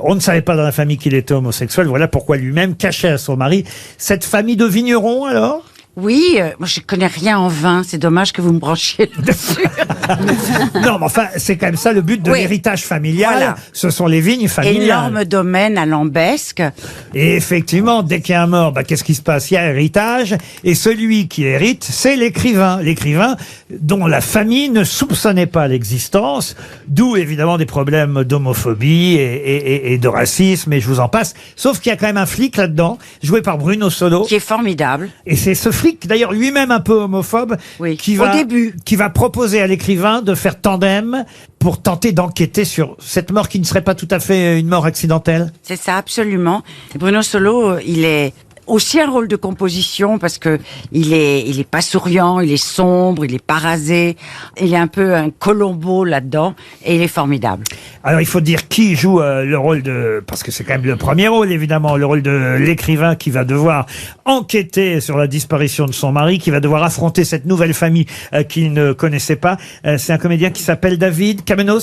On ne savait pas dans la famille qu'il était homosexuel. Voilà pourquoi lui-même cachait à son mari cette famille de vignerons alors. Oui, moi je connais rien en vin. C'est dommage que vous me branchiez dessus. Non, mais enfin, c'est quand même ça le but de l'héritage familial. Voilà. Ce sont les vignes familiales. Énorme domaine à Lambesque. Et effectivement, dès qu'il y a un mort, qu'est-ce qui se passe? Il y a héritage. Et celui qui hérite, c'est l'écrivain. L'écrivain dont la famille ne soupçonnait pas l'existence. D'où, évidemment, des problèmes d'homophobie et de racisme, et je vous en passe. Sauf qu'il y a quand même un flic là-dedans, joué par Bruno Solo. Qui est formidable. Et c'est ce flic, d'ailleurs lui-même un peu homophobe, qui va proposer à l'écrivain de faire tandem pour tenter d'enquêter sur cette mort qui ne serait pas tout à fait une mort accidentelle. C'est ça, absolument. Et Bruno Solo, il est aussi un rôle de composition parce que il est pas souriant, il est sombre, il est pas rasé, il est un peu un Colombo là-dedans et il est formidable. Alors il faut dire qui joue le rôle de, parce que c'est quand même le premier rôle évidemment, le rôle de l'écrivain qui va devoir enquêter sur la disparition de son mari, qui va devoir affronter cette nouvelle famille qu'il ne connaissait pas. C'est un comédien qui s'appelle David Kamenoos.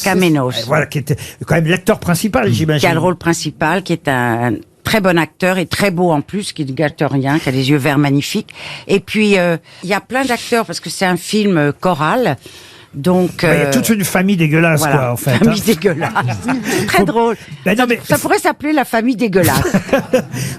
Voilà, qui était quand même l'acteur principal, j'imagine. Qui a le rôle principal, qui est un très bon acteur et très beau en plus, qui ne gâte rien, qui a des yeux verts magnifiques. Et puis, il y a plein d'acteurs, parce que c'est un film choral. Donc, Il y a toute une famille dégueulasse, voilà, quoi, en fait. famille dégueulasse. Très drôle. Ben non, mais... Ça pourrait s'appeler la famille dégueulasse.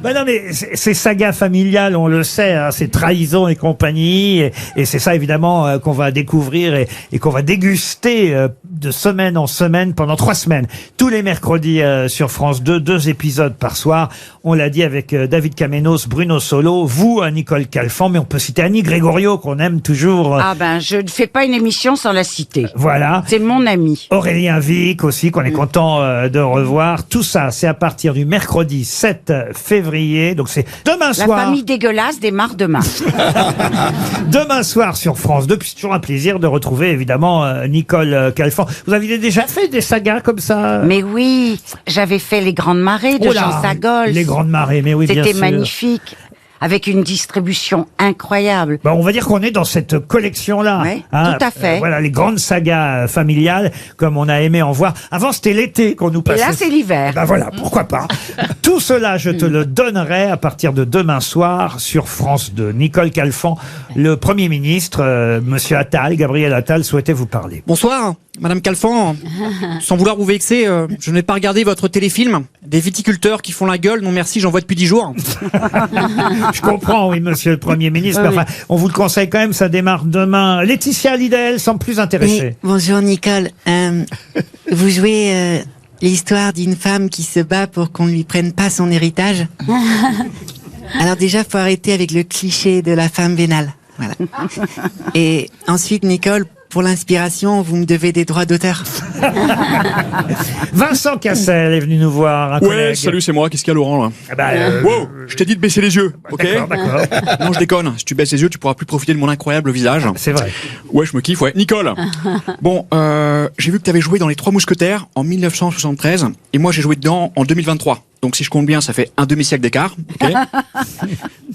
Ben non, mais c'est saga familiale, on le sait, hein, c'est trahison et compagnie, et c'est ça évidemment qu'on va découvrir et qu'on va déguster de semaine en semaine pendant 3 semaines. Tous les mercredis sur France 2, 2 épisodes par soir. On l'a dit avec David Kamenios, Bruno Solo, vous, Nicole Calfan, mais on peut citer Annie Gregorio qu'on aime toujours. Ah ben, je ne fais pas une émission sans la citer. Voilà. C'est mon ami. Aurélien Vic aussi, qu'on est content de revoir. Tout ça, c'est à partir du mercredi 7 février. Donc c'est demain soir. La famille dégueulasse démarre demain. Demain soir sur France 2. Puis c'est toujours un plaisir de retrouver évidemment Nicole Calfan. Vous aviez déjà fait des sagas comme ça? Mais oui, j'avais fait Les Grandes Marées de Oh là, Jean Sagol. Les Grandes Marées, mais oui, bien sûr. C'était magnifique. Avec une distribution incroyable. On va dire qu'on est dans cette collection-là. Oui, tout à fait. Voilà, les grandes sagas familiales, comme on a aimé en voir. Avant, c'était l'été qu'on nous passait. Et là, c'est l'hiver. Ben voilà, pourquoi pas. Tout cela, je te le donnerai à partir de demain soir sur France 2. Nicole Calfan, le Premier ministre, Monsieur Attal, Gabriel Attal, souhaitait vous parler. Bonsoir, Madame Calfan. Sans vouloir vous vexer, je n'ai pas regardé votre téléfilm. Des viticulteurs qui font la gueule, non merci, j'en vois depuis 10 jours. Je comprends, oui, Monsieur le Premier ministre. Oui, Mais enfin, on vous le conseille quand même, ça démarre demain. Laetitia Lidl semble plus intéressée. Bonjour Nicole. Vous jouez l'histoire d'une femme qui se bat pour qu'on ne lui prenne pas son héritage. Alors déjà, faut arrêter avec le cliché de la femme vénale. Voilà. Et ensuite, Nicole, pour l'inspiration, vous me devez des droits d'auteur. Vincent Cassel est venu nous voir. Un Ouais, collègue. salut, c'est moi. Qu'est-ce qu'il y a, Laurent, là Wow, je t'ai dit de baisser les yeux, ok? D'accord. Non, je déconne. Si tu baisses les yeux, tu pourras plus profiter de mon incroyable visage. C'est vrai. Ouais, je me kiffe, ouais. Nicole. Bon, j'ai vu que t'avais joué dans Les Trois Mousquetaires en 1973, et moi j'ai joué dedans en 2023. Donc si je compte bien, ça fait un demi-siècle d'écart, ok?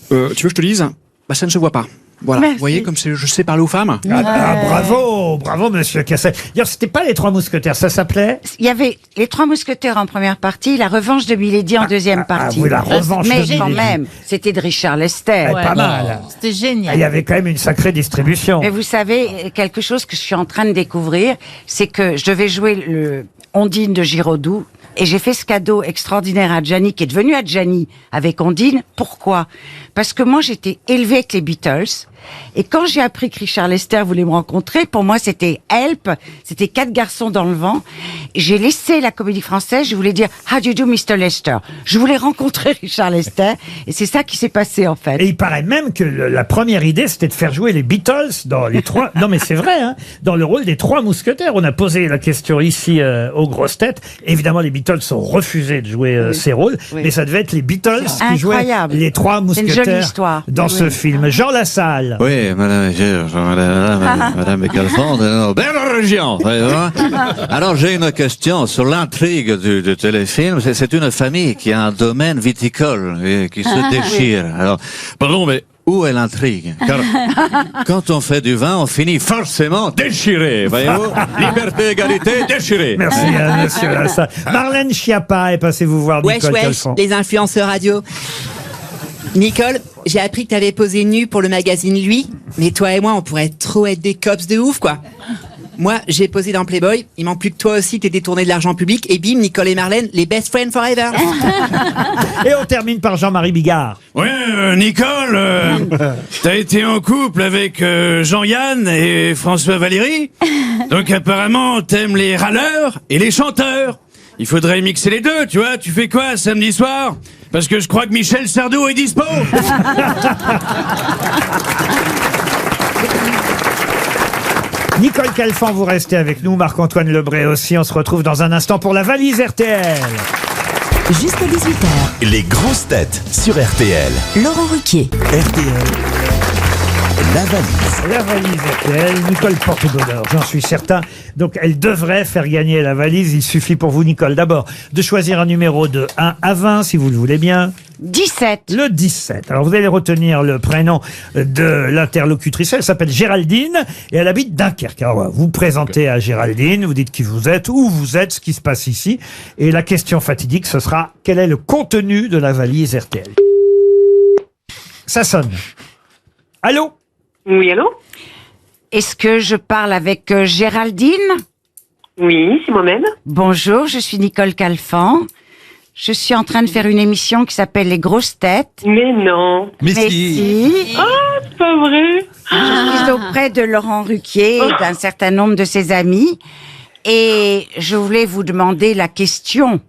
Tu veux que je te dise? Bah, ça ne se voit pas. Voilà. Merci. Vous voyez comme je sais parler aux femmes? Bravo, Monsieur Cassel. D'ailleurs, c'était pas les Trois Mousquetaires, ça s'appelait? Il y avait Les Trois Mousquetaires en première partie, La Revanche de Milady en deuxième partie. oui, La Revanche Mais de quand Milady. même, c'était de Richard Lester. Pas mal. C'était génial. Il y avait quand même une sacrée distribution. Mais vous savez, quelque chose que je suis en train de découvrir, c'est que je devais jouer le Ondine de Giraudoux. Et j'ai fait ce cadeau extraordinaire à Gianni, qui est devenu à Gianni avec Ondine. Pourquoi? Parce que moi, j'étais élevée avec les Beatles. Et quand j'ai appris que Richard Lester voulait me rencontrer, pour moi, c'était Help. C'était 4 garçons dans le vent. J'ai laissé la Comédie Française. Je voulais dire, How do you do, Mr. Lester? Je voulais rencontrer Richard Lester. Et c'est ça qui s'est passé, en fait. Et il paraît même que la première idée, c'était de faire jouer les Beatles dans les trois... Non, mais c'est vrai, hein, dans le rôle des Trois Mousquetaires. On a posé la question ici aux grosses têtes. Évidemment, les Beatles ont refusé de jouer ces rôles. Oui. Mais ça devait être les Beatles qui jouaient Incroyable. les Trois C'est une Mousquetaires jolie histoire. dans Oui. ce film. Jean Lassalle. Oui, madame Calfan, de belle région. Alors, j'ai une question sur l'intrigue du téléfilm. C'est une famille qui a un domaine viticole et qui se déchire. Alors, pardon, mais où est l'intrigue? Car quand on fait du vin, on finit forcément déchiré, voyez-vous? Liberté, égalité, déchiré. Merci, monsieur Lassalle. Marlène Schiappa est passée vous voir, Nicole Calfan. les influenceurs radio. Nicole, j'ai appris que t'avais posé nu pour le magazine Lui, mais toi et moi, on pourrait trop être des cops de ouf, quoi. Moi, j'ai posé dans Playboy, il manque plus que toi aussi, t'es détourné de l'argent public, et bim, Nicole et Marlène, les best friends forever. Et on termine par Jean-Marie Bigard. Ouais, Nicole, t'as été en couple avec Jean-Yann et François Valéry, donc apparemment t'aimes les râleurs et les chanteurs. Il faudrait mixer les deux, tu vois. Tu fais quoi samedi soir? Parce que je crois que Michel Sardou est dispo. Nicole Calfan, vous restez avec nous. Marc-Antoine Lebré aussi. On se retrouve dans un instant pour la valise RTL. Jusqu'à 18h. Les grosses têtes sur RTL. Laurent Ruquier. RTL. La valise. La valise RTL. Nicole porte bonheur, j'en suis certain. Donc, elle devrait faire gagner la valise. Il suffit pour vous, Nicole, d'abord de choisir un numéro de 1 à 20, si vous le voulez bien. 17. Le 17. Alors, vous allez retenir le prénom de l'interlocutrice. Elle s'appelle Géraldine et elle habite Dunkerque. Alors, vous présentez à Géraldine, vous dites qui vous êtes, où vous êtes, ce qui se passe ici. Et la question fatidique, ce sera quel est le contenu de la valise RTL? Ça sonne. Allô? Oui, allô? Est-ce que je parle avec Géraldine? Oui, c'est moi-même. Bonjour, je suis Nicole Calfan. Je suis en train de faire une émission qui s'appelle Les Grosses Têtes. Mais non. Mais si. Oh, c'est pas vrai. Je suis auprès de Laurent Ruquier et d'un certain nombre de ses amis. Et je voulais vous demander la question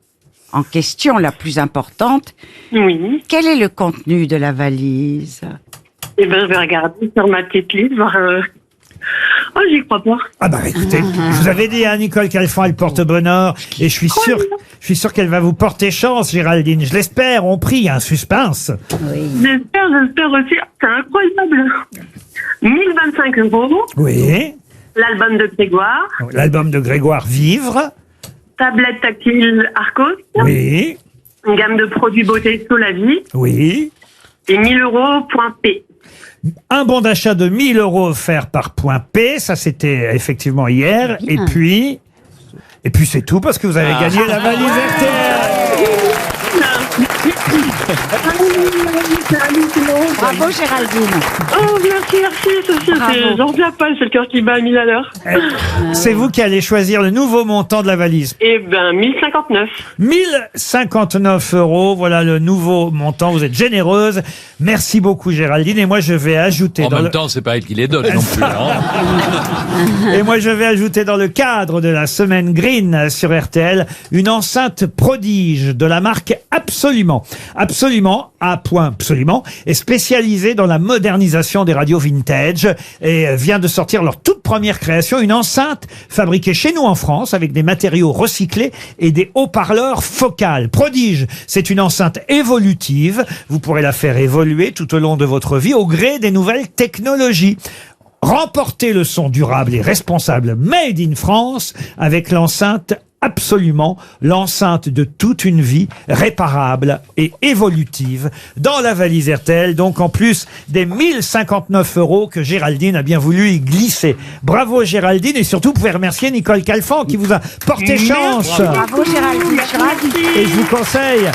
la plus importante. Oui. Quel est le contenu de la valise? Eh ben, je vais regarder sur ma petite liste, voir... Oh, j'y crois pas. Ah bah écoutez, je vous avais dit, hein, Nicole Calfan, elle porte bonheur, et je suis sûr qu'elle va vous porter chance, Géraldine. Je l'espère, on prie, un suspense. J'espère aussi. C'est incroyable. 1025 €. Oui. L'album de Grégoire. L'album de Grégoire Vivre. Tablette tactile Arcos. Oui. Une gamme de produits beauté Solavie. Oui. Et 1000 € point P. Un bon d'achat de 1000 € offert par Point P, ça c'était effectivement hier. Et puis c'est tout parce que vous avez gagné la valise RTL. Bravo Géraldine. Oh, merci. J'en reviens pas, c'est le cœur qui bat à 1000 à l'heure. C'est vous qui allez choisir le nouveau montant de la valise. Eh ben, 1059. 1059 €, voilà le nouveau montant. Vous êtes généreuse. Merci beaucoup Géraldine. Et moi je vais ajouter... En même temps, c'est pas elle qui les donne non plus. Hein. Et moi je vais ajouter dans le cadre de la semaine Green sur RTL une enceinte prodige de la marque Absolument. Absolument, Absolument, est spécialisée dans la modernisation des radios vintage et vient de sortir leur toute première création, une enceinte fabriquée chez nous en France avec des matériaux recyclés et des haut-parleurs focales. Prodige, c'est une enceinte évolutive. Vous pourrez la faire évoluer tout au long de votre vie au gré des nouvelles technologies. Remportez le son durable et responsable Made in France avec l'enceinte Absolument, l'enceinte de toute une vie réparable et évolutive dans la valise RTL, donc en plus des 1059 € que Géraldine a bien voulu y glisser. Bravo Géraldine, et surtout vous pouvez remercier Nicole Calfan qui vous a porté chance. Bravo Géraldine. Et je vous conseille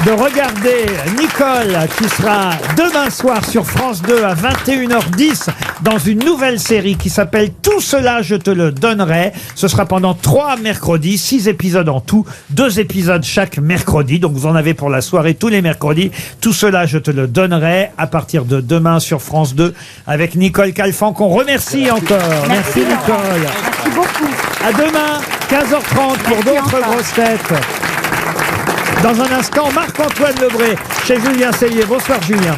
de regarder Nicole qui sera demain soir sur France 2 à 21h10 dans une nouvelle série qui s'appelle Tout cela je te le donnerai. Ce sera pendant 3 mercredis, 6 épisodes en tout, 2 épisodes chaque mercredi. Donc vous en avez pour la soirée tous les mercredis. Tout cela je te le donnerai à partir de demain sur France 2 avec Nicole Calfan qu'on remercie encore. Merci Nicole. Merci beaucoup. À demain 15h30 pour d'autres grosses têtes. Dans un instant, Marc-Antoine Lebré chez Julien Cellier. Bonsoir Julien.